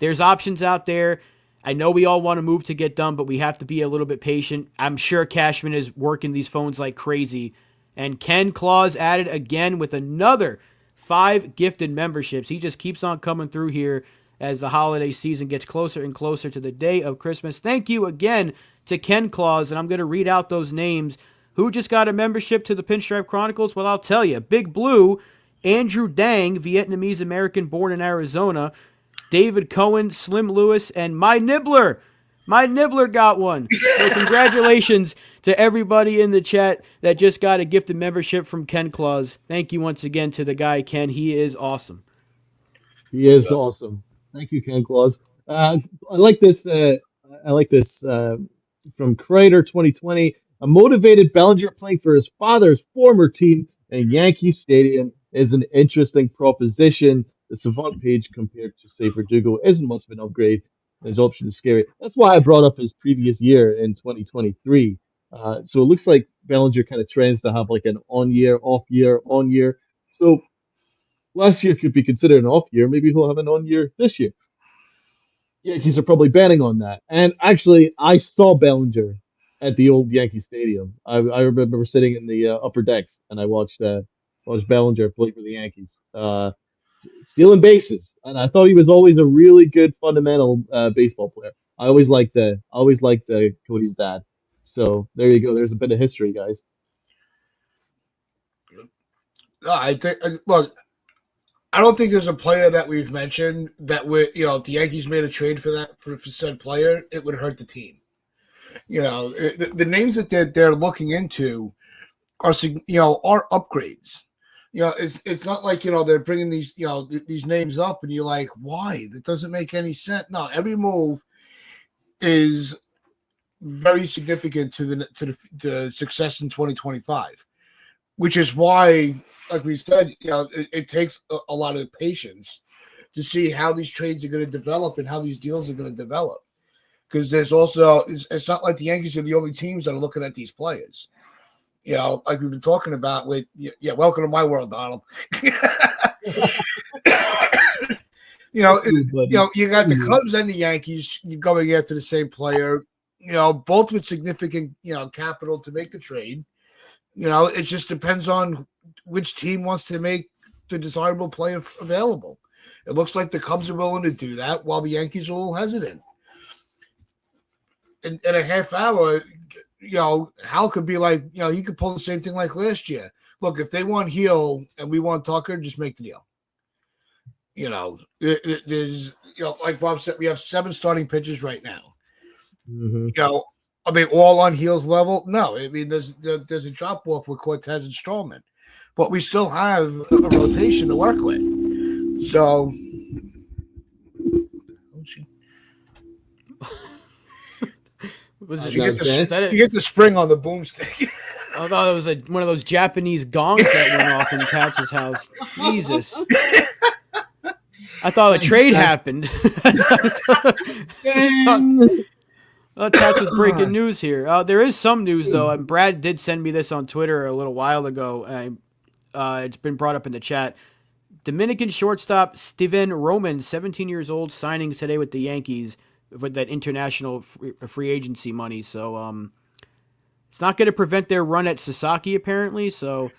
there's options out there. I know we all want to move to get done, but we have to be a little bit patient. I'm sure Cashman is working these phones like crazy. And Ken Claus added again with another 5 gifted memberships. He just keeps on coming through here as the holiday season gets closer and closer to the day of Christmas. Thank you again to Ken Claus, and I'm going to read out those names. Who just got a membership to the Pinstripe Chronicles? Well, I'll tell you. Big Blue, Andrew Dang, Vietnamese-American born in Arizona, David Cohen, Slim Lewis, and My Nibbler. My Nibbler got one. So congratulations to everybody in the chat that just got a gifted membership from Ken Claus. Thank you once again to the guy, Ken. He is awesome. He is awesome. Thank you, Ken Claus. I like this. I like this from Crater 2020. A motivated Bellinger playing for his father's former team in Yankee Stadium is an interesting proposition. The Savant page compared to, say, Verdugo isn't much of an upgrade. His option is scary. That's why I brought up his previous year in 2023. So it looks like Bellinger kind of trends to have like an on year, off year, on year. So last year could be considered an off year. Maybe he'll have an on year this year. Yankees are probably betting on that. And actually, I saw Bellinger at the old Yankee Stadium. I remember sitting in the upper decks and I watched Bellinger play for the Yankees, stealing bases. And I thought he was always a really good fundamental baseball player. I always liked Cody's dad. So there you go. There's a bit of history, guys. No, I think look. I don't think there's a player that we've mentioned that would, if the Yankees made a trade for that for said player, it would hurt the team. The names that they're looking into are are upgrades. It's not like they're bringing these these names up and you're like, why? That doesn't make any sense. No, every move is very significant to the success in 2025, which is why, like we said, it takes a lot of patience to see how these trades are going to develop and how these deals are going to develop. Because there's also, it's not like the Yankees are the only teams that are looking at these players. Like we've been talking about with, welcome to my world, Donald. You got the Cubs and the Yankees going after the same player, both with significant, capital to make the trade. It just depends on which team wants to make the desirable player available. It looks like the Cubs are willing to do that while the Yankees are a little hesitant. In a half hour, Hal could be like, he could pull the same thing like last year. Look, if they want Heel and we want Tucker, just make the deal. There's, like Bob said, we have 7 starting pitchers right now. Mm-hmm. Are they all on Heel's level? No. I mean, there's a drop off with Cortez and Stroman, but we still have a rotation to work with. So, you get the spring on the boomstick. I thought it was one of those Japanese gongs that went off in Tatz's house. Jesus. I thought a trade happened. Tats was breaking news here. There is some news, though. And Brad did send me this on Twitter a little while ago. It's been brought up in the chat. Dominican shortstop Steven Roman, 17 years old, signing today with the Yankees with that international free agency money. So it's not going to prevent their run at Sasaki, apparently. So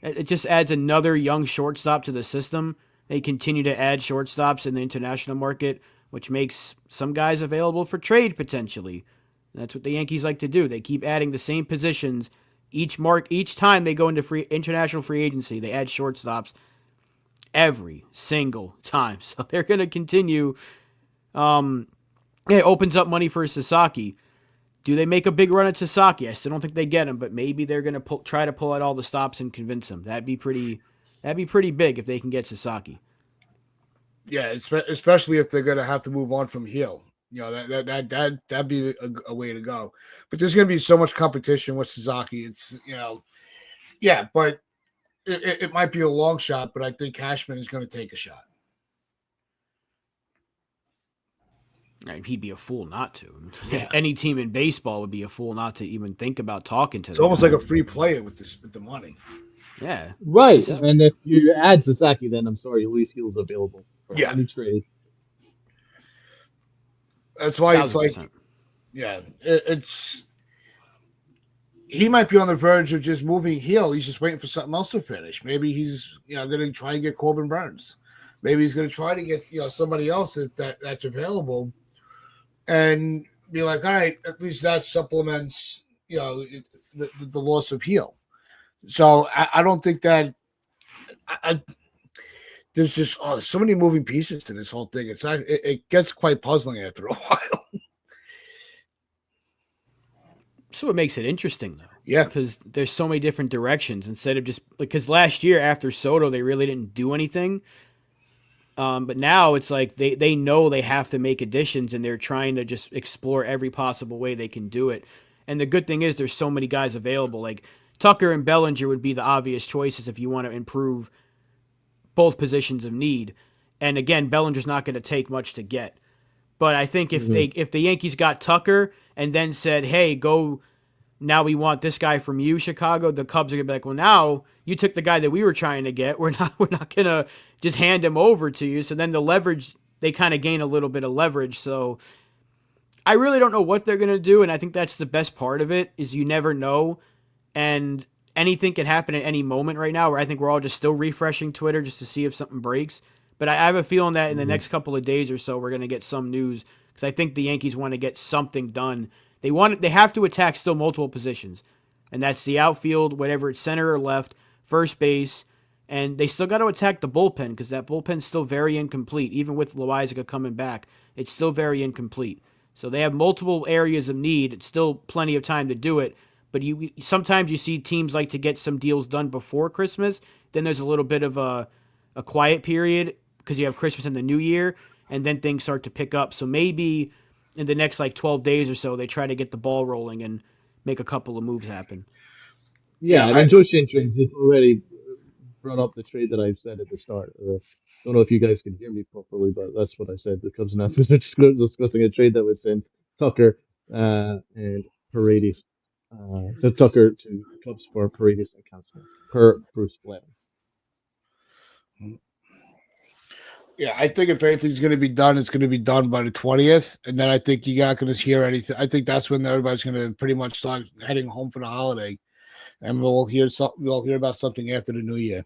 it just adds another young shortstop to the system. They continue to add shortstops in the international market, which makes some guys available for trade potentially. And that's what the Yankees like to do. They keep adding the same positions each time they go into international free agency. They add shortstops every single time. So they're going to continue. It opens up money for Sasaki. Do they make a big run at Sasaki? I still don't think they get him, but maybe they're going to try to pull out all the stops and convince him. That'd be pretty big if they can get Sasaki. Yeah, especially if they're going to have to move on from Heel. You know, that'd be a way to go. But there's going to be so much competition with Suzuki. It's, you know, yeah, but it might be a long shot, but I think Cashman is going to take a shot. He'd be a fool not to. Yeah. Any team in baseball would be a fool not to even think about talking to them. It's almost like a free player with the money. Yeah. Right. And if you add Sasaki, then I'm sorry, Luis Gil's available for any trade. That's why it's like, yeah, it's he might be on the verge of just moving heel. He's just waiting for something else to finish. Maybe he's, you know, going to try and get Corbin Burns. Maybe he's going to try to get, you know, somebody else that's available, and be like, all right, at least that supplements, you know, the loss of heel. So I don't think that there's just so many moving pieces to this whole thing. It gets quite puzzling after a while. So what makes it interesting, though. Yeah. Because there's so many different directions instead of just because last year after Soto, they really didn't do anything. But now it's like they know they have to make additions and they're trying to just explore every possible way they can do it. And the good thing is there's so many guys available. Like Tucker and Bellinger would be the obvious choices if you want to improve both positions of need. And again, Bellinger's not going to take much to get. But I think if the Yankees got Tucker and then said, hey, go, now we want this guy from you, Chicago, the Cubs are going to be like, well, now you took the guy that we were trying to get. We're not going to just hand him over to you. So then the leverage, they kind of gain a little bit of leverage. So I really don't know what they're going to do. And I think that's the best part of it is you never know. And anything can happen at any moment right now where I think we're all just still refreshing Twitter just to see if something breaks. But I have a feeling that in the next couple of days or so, we're going to get some news because I think the Yankees want to get something done. They have to attack still multiple positions, and that's the outfield, whatever it's center or left, first base, and they still got to attack the bullpen because that bullpen's still very incomplete. Even with Loizaga coming back, it's still very incomplete. So they have multiple areas of need. It's still plenty of time to do it, but sometimes you see teams like to get some deals done before Christmas. Then there's a little bit of a quiet period because you have Christmas and the New Year, and then things start to pick up. So maybe in the next 12 days or so, they try to get the ball rolling and make a couple of moves happen. Yeah, and then Josh James already brought up the trade that I said at the start. Don't know if you guys can hear me properly, but that's what I said. The Cubs and Astros are discussing a trade that was in Tucker and Paredes. So Tucker to Cubs for Paredes and Castro per Bruce Blair. Yeah, I think if anything's going to be done, it's going to be done by the 20th. And then I think you're not going to hear anything. I think that's when everybody's going to pretty much start heading home for the holiday. And we'll hear about something after the New Year.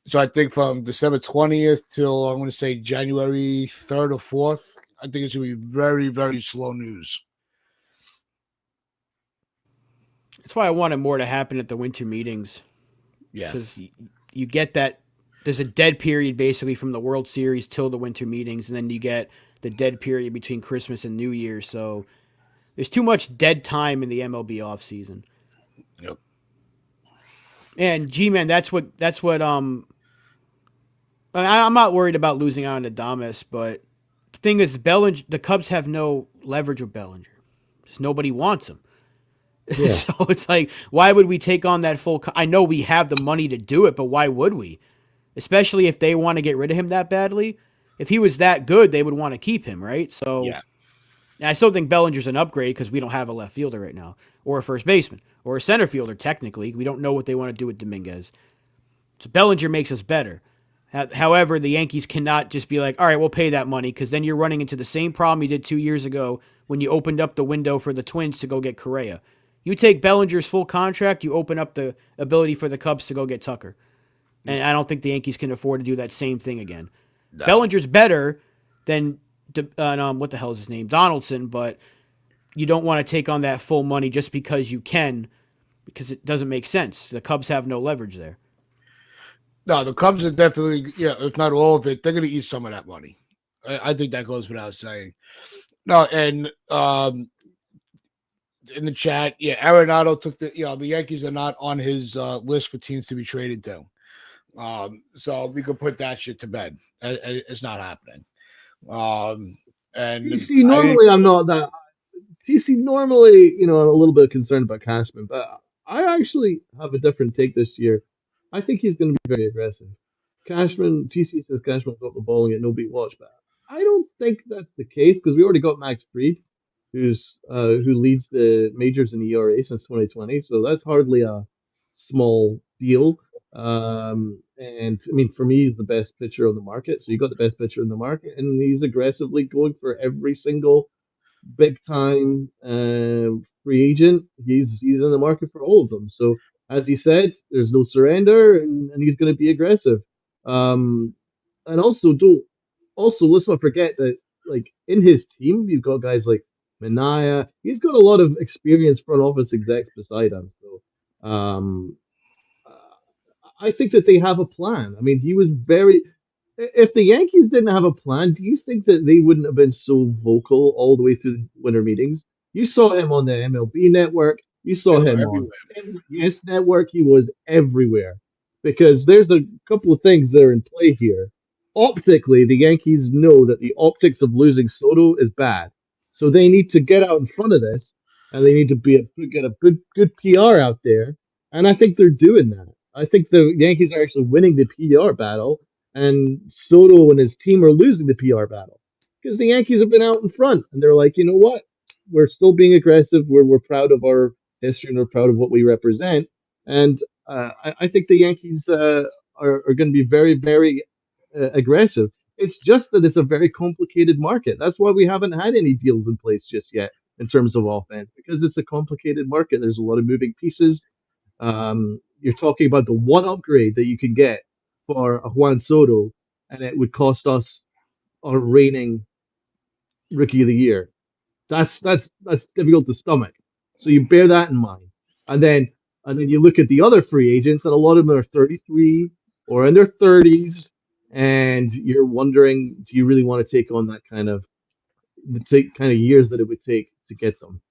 So I think from December 20th till I'm going to say January 3rd or 4th, I think it's going to be very, very slow news. That's why I wanted more to happen at the winter meetings. Yeah. Because you get that. There's a dead period basically from the World Series till the winter meetings, and then you get the dead period between Christmas and New Year. So there's too much dead time in the MLB offseason. Yep. And G-Man, that's what I'm not worried about losing out on Adames, but the thing is Bellinger, the Cubs have no leverage with Bellinger. Just nobody wants him. Yeah. So it's like, why would we take on that full? I know we have the money to do it, but why would we? Especially if they want to get rid of him that badly. If he was that good, they would want to keep him, right? So yeah. I still think Bellinger's an upgrade because we don't have a left fielder right now, or a first baseman, or a center fielder, technically. We don't know what they want to do with Dominguez. So Bellinger makes us better. However, the Yankees cannot just be like, all right, we'll pay that money, because then you're running into the same problem you did 2 years ago when you opened up the window for the Twins to go get Correa. You take Bellinger's full contract, you open up the ability for the Cubs to go get Tucker. And I don't think the Yankees can afford to do that same thing again. No. Bellinger's better than, what the hell is his name? Donaldson, but you don't want to take on that full money just because you can, because it doesn't make sense. The Cubs have no leverage there. No, the Cubs are definitely, if not all of it, they're going to eat some of that money. I think that goes without saying. No, and in the chat, Arenado took the Yankees are not on his list for teams to be traded to. So we could put that shit to bed. It's not happening. And TC I, normally I'm not that TC normally, I'm a little bit concerned about Cashman, but I actually have a different take this year. I think he's going to be very aggressive. TC says Cashman got the ball and get no beat watch, but I don't think that's the case because we already got Max Fried, who leads the majors in ERA since 2020, so that's hardly a small deal. And I mean, for me, he's the best pitcher on the market. So you got the best pitcher in the market, and he's aggressively going for every single big time free agent. He's in the market for all of them. So as he said, there's no surrender, and he's going to be aggressive. Um, and also let's not forget that like in his team, you've got guys like Minaya. He's got a lot of experienced front office execs beside him. So I think that they have a plan. I mean, he was very. If the Yankees didn't have a plan, do you think that they wouldn't have been so vocal all the way through the winter meetings? You saw him on the MLB network. You saw him on everywhere. NBS network. He was everywhere because there's a couple of things that are in play here. Optically, the Yankees know that the optics of losing Soto is bad, so they need to get out in front of this, and they need to get a good PR out there, and I think they're doing that. I think the Yankees are actually winning the PR battle, and Soto and his team are losing the PR battle because the Yankees have been out in front, and they're like, you know what? We're still being aggressive. We're proud of our history and we're proud of what we represent. And I think the Yankees are going to be very aggressive. It's just that it's a very complicated market. That's why we haven't had any deals in place just yet in terms of offense because it's a complicated market. There's a lot of moving pieces. You're talking about the one upgrade that you can get for a Juan Soto, and it would cost us our reigning Rookie of the Year. That's difficult to stomach. So you bear that in mind, and then you look at the other free agents, and a lot of them are 33 or in their 30s, and you're wondering, do you really want to take on that kind of years that it would take to get them,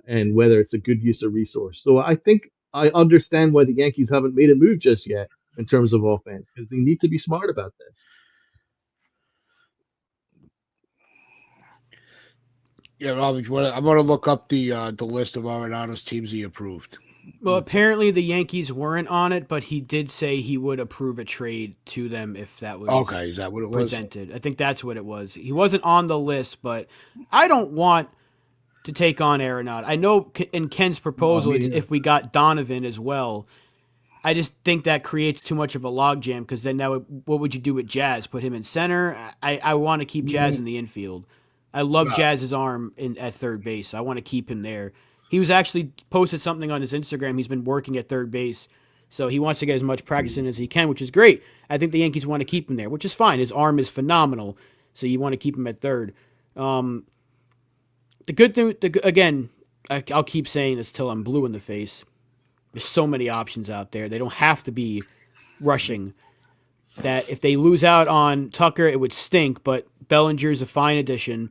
and whether it's a good use of resource. So I think I understand why the Yankees haven't made a move just yet in terms of offense because they need to be smart about this. Yeah, Rob, I'm gonna look up the list of Arenado's teams he approved. Well, apparently the Yankees weren't on it, but he did say he would approve a trade to them if that was Okay, is that what it was? presented. I think that's what it was. He wasn't on the list, but I don't want to take on Arenado. I know in Ken's No, I proposal, it's mean, if we got Donovan as well. I just think that creates too much of a logjam because then what would you do with Jazz? Put him in center? I want to keep Jazz in the infield. I love Right. Jazz's arm at third base. So I want to keep him there. He was actually posted something on his Instagram. He's been working at third base. So he wants to get as much practice in as he can, which is great. I think the Yankees want to keep him there, which is fine. His arm is phenomenal. So you want to keep him at third. The good thing, again, I'll keep saying this till I'm blue in the face. There's so many options out there. They don't have to be rushing. That if they lose out on Tucker, it would stink, but Bellinger's a fine addition.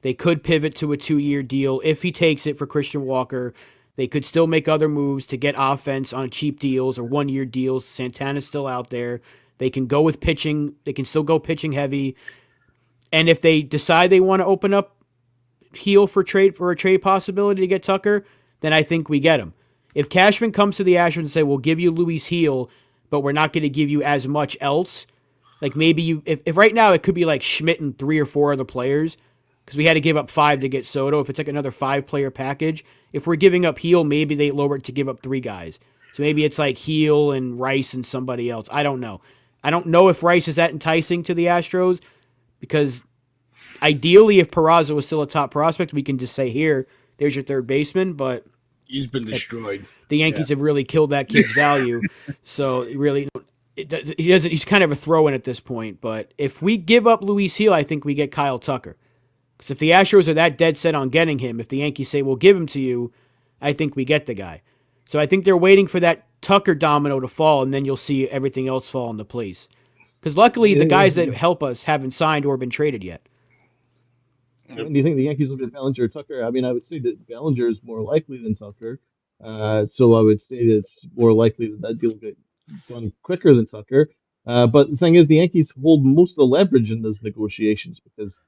They could pivot to a 2-year deal if he takes it for Christian Walker. They could still make other moves to get offense on cheap deals or 1-year deals. Santana's still out there. They can go with pitching. They can still go pitching heavy. And if they decide they want to open up Heel for a trade possibility to get Tucker, then I think we get him. If Cashman comes to the Astros and say, we'll give you Luis Heel, but we're not going to give you as much else, like maybe if right now it could be like Schmidt and 3 or 4 other players, because we had to give up 5 to get Soto. If it's like another 5-player package, if we're giving up Heel, maybe they lower it to give up 3 guys. So maybe it's like Heel and Rice and somebody else. I don't know. I don't know if Rice is that enticing to the Astros because ideally, if Peraza was still a top prospect, we can just say, here, there's your third baseman, but He's been destroyed. the Yankees have really killed that kid's value. So really, he doesn't. He's kind of a throw-in at this point. But if we give up Luis Heel, I think we get Kyle Tucker. Because if the Astros are that dead set on getting him, if the Yankees say we'll give him to you, I think we get the guy. So I think they're waiting for that Tucker domino to fall, and then you'll see everything else fall into place. Because luckily, the guys that help us haven't signed or been traded yet. do you think the Yankees will get Bellinger or Tucker? I mean, I would say that Bellinger is more likely than Tucker. So I would say that it's more likely that that deal will get done quicker than Tucker. But the thing is, the Yankees hold most of the leverage in those negotiations because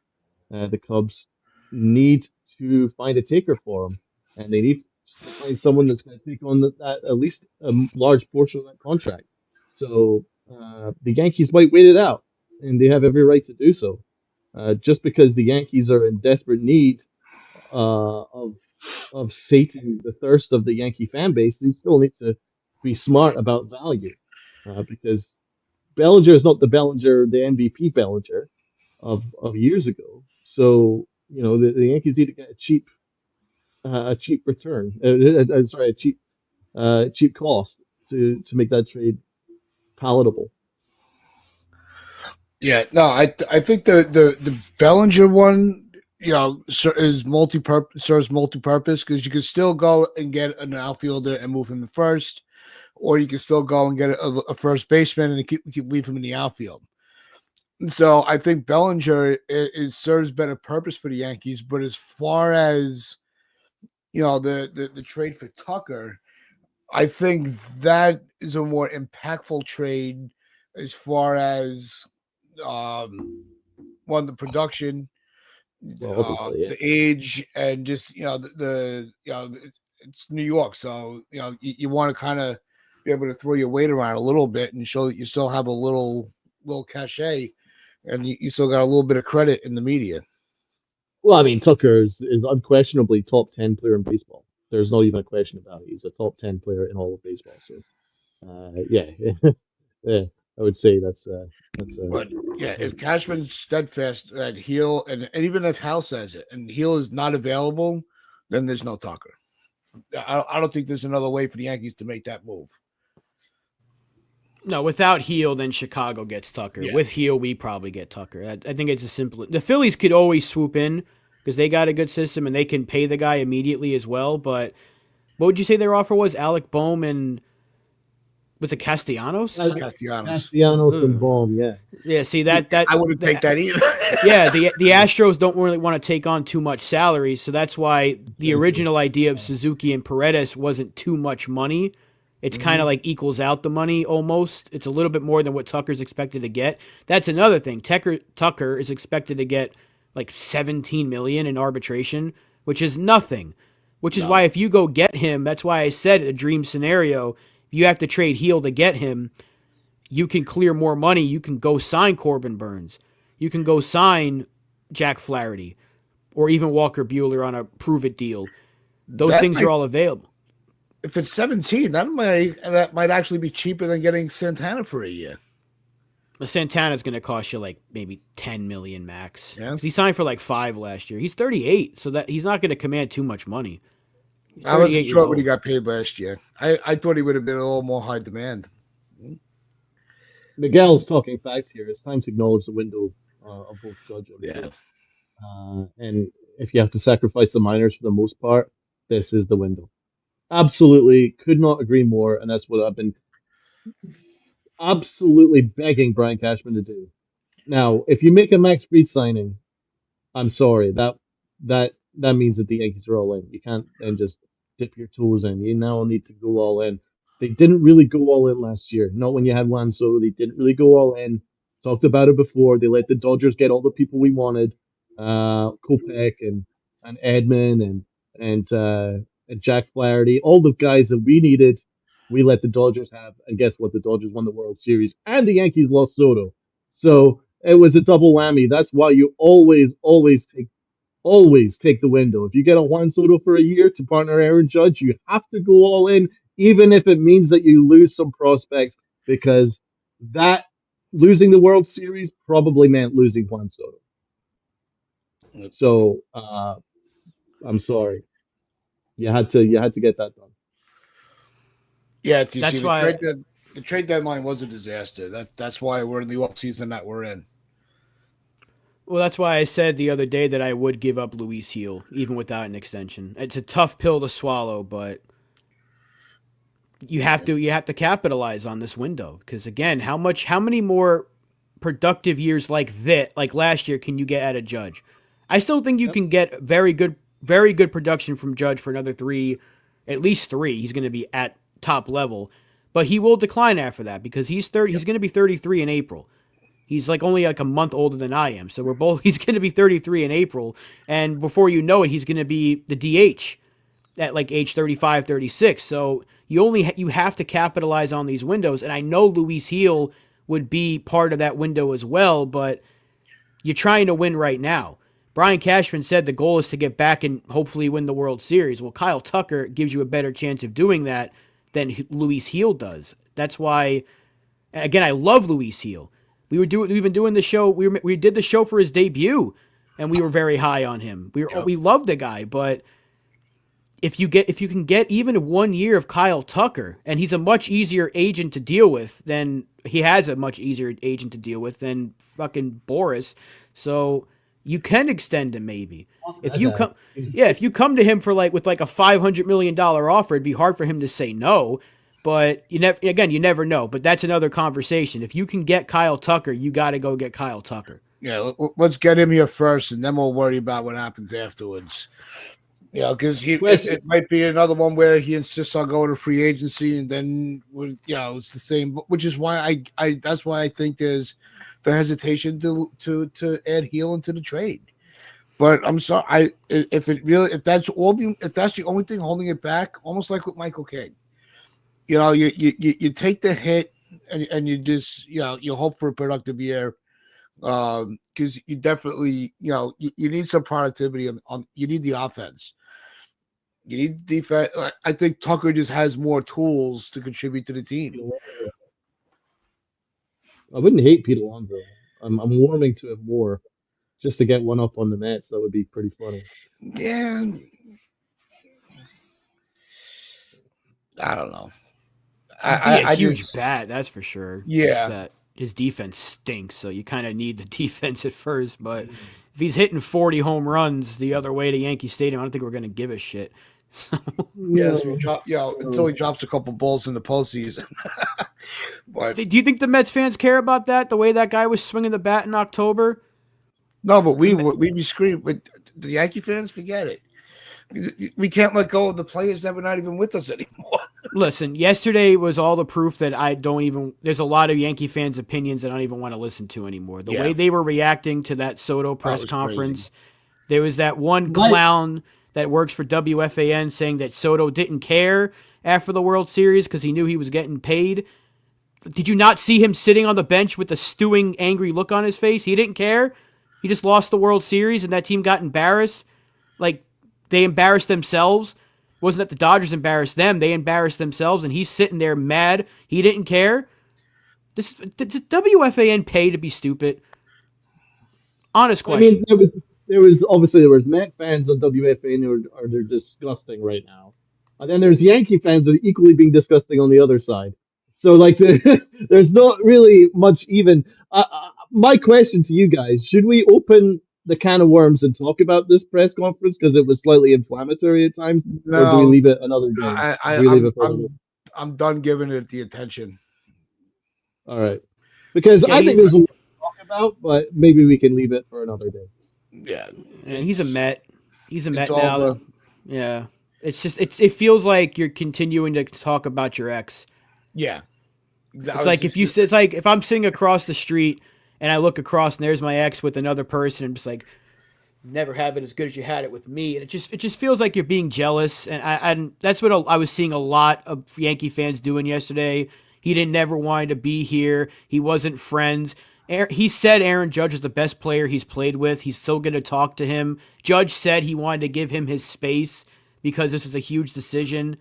the Cubs need to find a taker for him, and they need to find someone that's going to take on that at least a large portion of that contract. So the Yankees might wait it out, and they have every right to do so. Just because the Yankees are in desperate need of sating the thirst of the Yankee fan base, they still need to be smart about value, because Bellinger is not the Bellinger, the MVP Bellinger of years ago. So the Yankees need to get a cheap return. Sorry, a cheap cost to make that trade palatable. Yeah, no, I think the Bellinger one, is serves multi-purpose because you can still go and get an outfielder and move him to first, or you can still go and get a first baseman and leave him in the outfield. So I think Bellinger serves better purpose for the Yankees. But as far as the trade for Tucker, I think that is a more impactful trade as far as one, the production, Well, obviously, yeah. the age, and just it's New York, so you want to kind of be able to throw your weight around a little bit and show that you still have a little cachet, and you still got a little bit of credit in the media. Well, I mean, Tucker is unquestionably top 10 player in baseball. There's not even a question about it. He's a top 10 player in all of baseball. So, yeah, yeah, I would say that's But yeah, if Cashman's steadfast that Heel, and even if Hal says it and Heel is not available, then there's no Tucker. I don't think there's another way for the Yankees to make that move. No, without Heel, then Chicago gets Tucker. Yeah. With Heel, we probably get Tucker. I think it's a simple. The Phillies could always swoop in because they got a good system and they can pay the guy immediately as well. But what would you say their offer was? Alec Boehm and was it Castellanos? Castellanos and Boehm, yeah. Yeah, see that I wouldn't take that either. Yeah, the Astros don't really want to take on too much salary, so that's why the original idea of Suzuki and Paredes wasn't too much money. It's kind of like equals out the money almost. It's a little bit more than what Tucker's expected to get. That's another thing. Tucker is expected to get like $17 million in arbitration, which is nothing. Which is why if you go get him, that's why I said a dream scenario. You have to trade Heel to get him. You can clear more money. You can go sign Corbin Burns. You can go sign Jack Flaherty or even Walker Buehler on a prove-it deal. Those things are all available. If it's 17, that might actually be cheaper than getting Santana for a year. Santana's going to cost you like maybe $10 million max. Yeah. He signed for like $5 million last year. He's 38, so that he's not going to command too much money. I wasn't sure what he got paid last year. I thought he would have been a little more high demand. Miguel's talking facts here. It's time to acknowledge the window of both Judge and Yeah. and if you have to sacrifice the minors for the most part, this is the window. Absolutely, could not agree more, and that's what I've been absolutely begging Brian Cashman to do. Now, if you make a Max Fried signing, I'm sorry, that means that the Yankees are all in. You can't then just dip your toes in. You now need to go all in. They didn't really go all in last year. Not when you had Juan Soto. They didn't really go all in. Talked about it before. They let the Dodgers get all the people we wanted, Kopech and Edman and Jack Flaherty, all the guys that we needed. We let the Dodgers have, and guess what? The Dodgers won the World Series, and the Yankees lost Soto. So it was a double whammy. That's why you always take the window. If you get a Juan Soto for a year to partner Aaron Judge, you have to go all in, even if it means that you lose some prospects, because that losing the World Series probably meant losing Juan Soto. So I'm sorry, you had to get that done. Yeah, the trade deadline was a disaster. That's why we're in the off season that we're in. Well, that's why I said the other day that I would give up Luis Heel, even without an extension. It's a tough pill to swallow, but you have to capitalize on this window. Because again, how many more productive years like last year can you get at a Judge? I still think you can get very good production from Judge for another at least three. He's going to be at top level, but he will decline after that because he's 30. He's going to be 33 in April. He's like only like a month older than I am. So we're both he's going to be 33 in April, and before you know it he's going to be the DH at like age 35, 36. So you have to capitalize on these windows, and I know Luis Heel would be part of that window as well, but you're trying to win right now. Brian Cashman said the goal is to get back and hopefully win the World Series. Well, Kyle Tucker gives you a better chance of doing that than Luis Heel does. That's why, and again, I love Luis Heel. We've been doing the show. We did the show for his debut, and we were very high on him. We loved the guy, but if you can get even 1 year of Kyle Tucker, and he's a much easier agent to deal with than he has a much easier agent to deal with than fucking Boris. So you can extend him maybe. If you come, yeah, if you come to him for like with like a $500 million offer, it'd be hard for him to say no. But you never know. But that's another conversation. If you can get Kyle Tucker, you got to go get Kyle Tucker. Yeah, let's get him here first, and then we'll worry about what happens afterwards. You know, because it might be another one where he insists on going to free agency, and then it's the same. Which is why I that's why I think there's the hesitation to add Heel into the trade. But I'm sorry, if that's the only thing holding it back, almost like with Michael King, you take the hit and you just you hope for a productive year. Because you definitely you need some productivity on you need the offense. You need defense. I think Tucker just has more tools to contribute to the team. I wouldn't hate Pete Alonso. I'm warming to him more just to get one up on the Mets. That would be pretty funny. Yeah, I don't know. I huge bat, that's for sure. Yeah, just that his defense stinks, so you kind of need the defense at first. But if he's hitting 40 home runs the other way to Yankee Stadium, I don't think we're going to give a shit. Until he drops a couple balls in the postseason. But do you think the Mets fans care about that? The way that guy was swinging the bat in October? No, but we'd be screaming. But the Yankee fans, forget it. We can't let go of the players that were not even with us anymore. Listen, yesterday was all the proof that I don't even. There's a lot of Yankee fans' opinions I don't even want to listen to anymore. The way they were reacting to that Soto press conference, there was that one clown that works for WFAN saying that Soto didn't care after the World Series because he knew he was getting paid. Did you not see him sitting on the bench with a stewing, angry look on his face? He didn't care. He just lost the World Series, and that team got embarrassed. Like, they embarrassed themselves. It wasn't that the Dodgers embarrassed them. They embarrassed themselves, and he's sitting there mad. He didn't care. Did WFAN pay to be stupid? Honest question. I mean, there was Met fans on WFAN they're disgusting right now, and then there's Yankee fans that are equally being disgusting on the other side. So like, there's not really much even. My question to you guys: should we open the can of worms and talk about this press conference because it was slightly inflammatory at times, or do we leave it another day? I'm done giving it the attention. All right, because I think there's a lot to talk about, but maybe we can leave it for another day. Yeah, he's a Met. He's a Met now. Yeah, it's just it feels like you're continuing to talk about your ex. Yeah, exactly. It's like if I'm sitting across the street and I look across and there's my ex with another person, I'm just like, never have it as good as you had it with me, and it just feels like you're being jealous, and that's what I was seeing a lot of Yankee fans doing yesterday. He didn't never wanted to be here. He wasn't friends. He said Aaron Judge is the best player he's played with. He's still going to talk to him. Judge said he wanted to give him his space because this is a huge decision.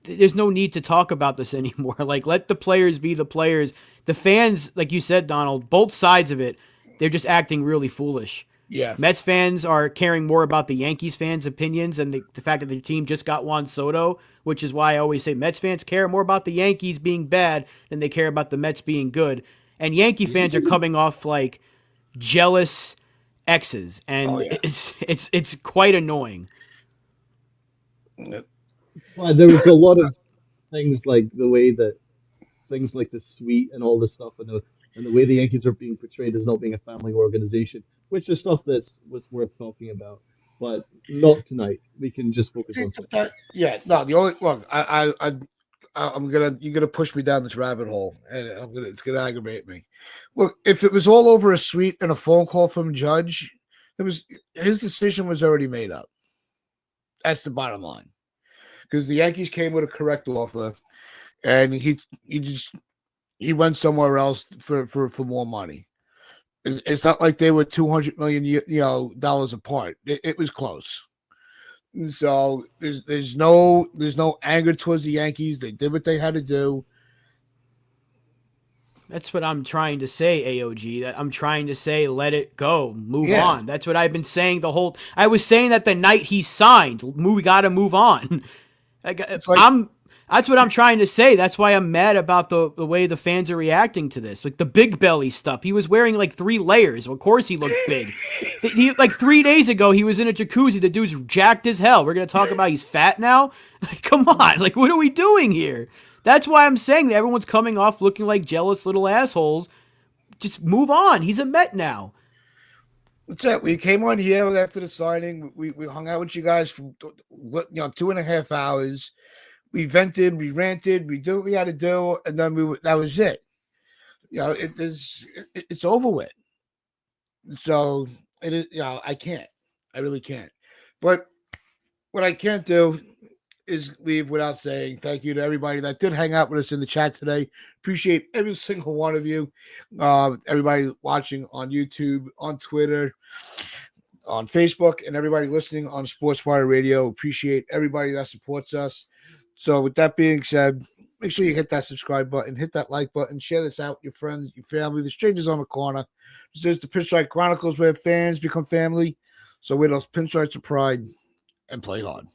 There's no need to talk about this anymore. Like, let the players be the players. The fans, like you said, Donald, both sides of it, they're just acting really foolish. Yeah. Mets fans are caring more about the Yankees fans' opinions and the fact that their team just got Juan Soto, which is why I always say Mets fans care more about the Yankees being bad than they care about the Mets being good. And Yankee fans are coming off like jealous exes, and it's quite annoying. Well, there was a lot of things like the way that things like the suite and all this stuff, and the way the Yankees are being portrayed as not being a family organization, which is stuff that was worth talking about, but not tonight. We can just focus on something. The only look, you're gonna push me down this rabbit hole, and it's gonna aggravate me. Look, if it was all over a suite and a phone call from a judge, his decision was already made up. That's the bottom line. Because the Yankees came with a correct offer, and he went somewhere else for more money. It's not like they were $200 million dollars apart. It was close. So there's no anger towards the Yankees. They did what they had to do. That's what I'm trying to say, AOG. I'm trying to say, let it go, move on. That's what I've been saying I was saying that the night he signed. We got to move on. That's what I'm trying to say. That's why I'm mad about the way the fans are reacting to this. Like the big belly stuff. He was wearing like 3 layers. Of course he looked big. Like 3 days ago, he was in a jacuzzi. The dude's jacked as hell. We're going to talk about he's fat now? Like, come on. Like, what are we doing here? That's why I'm saying that everyone's coming off looking like jealous little assholes. Just move on. He's a Met now. What's that? We came on here after the signing. We hung out with you guys for 2.5 hours. We vented, we ranted, we did what we had to do, and then that was it. It's over with. So it is. I really can't. But what I can't do is leave without saying thank you to everybody that did hang out with us in the chat today. Appreciate every single one of you. Everybody watching on YouTube, on Twitter, on Facebook, and everybody listening on SportsWire Radio. Appreciate everybody that supports us. So with that being said, make sure you hit that subscribe button, hit that like button, share this out with your friends, your family, the strangers on the corner. This is the Pinstripe Chronicles, where fans become family. So with those pinstripes of pride and play hard.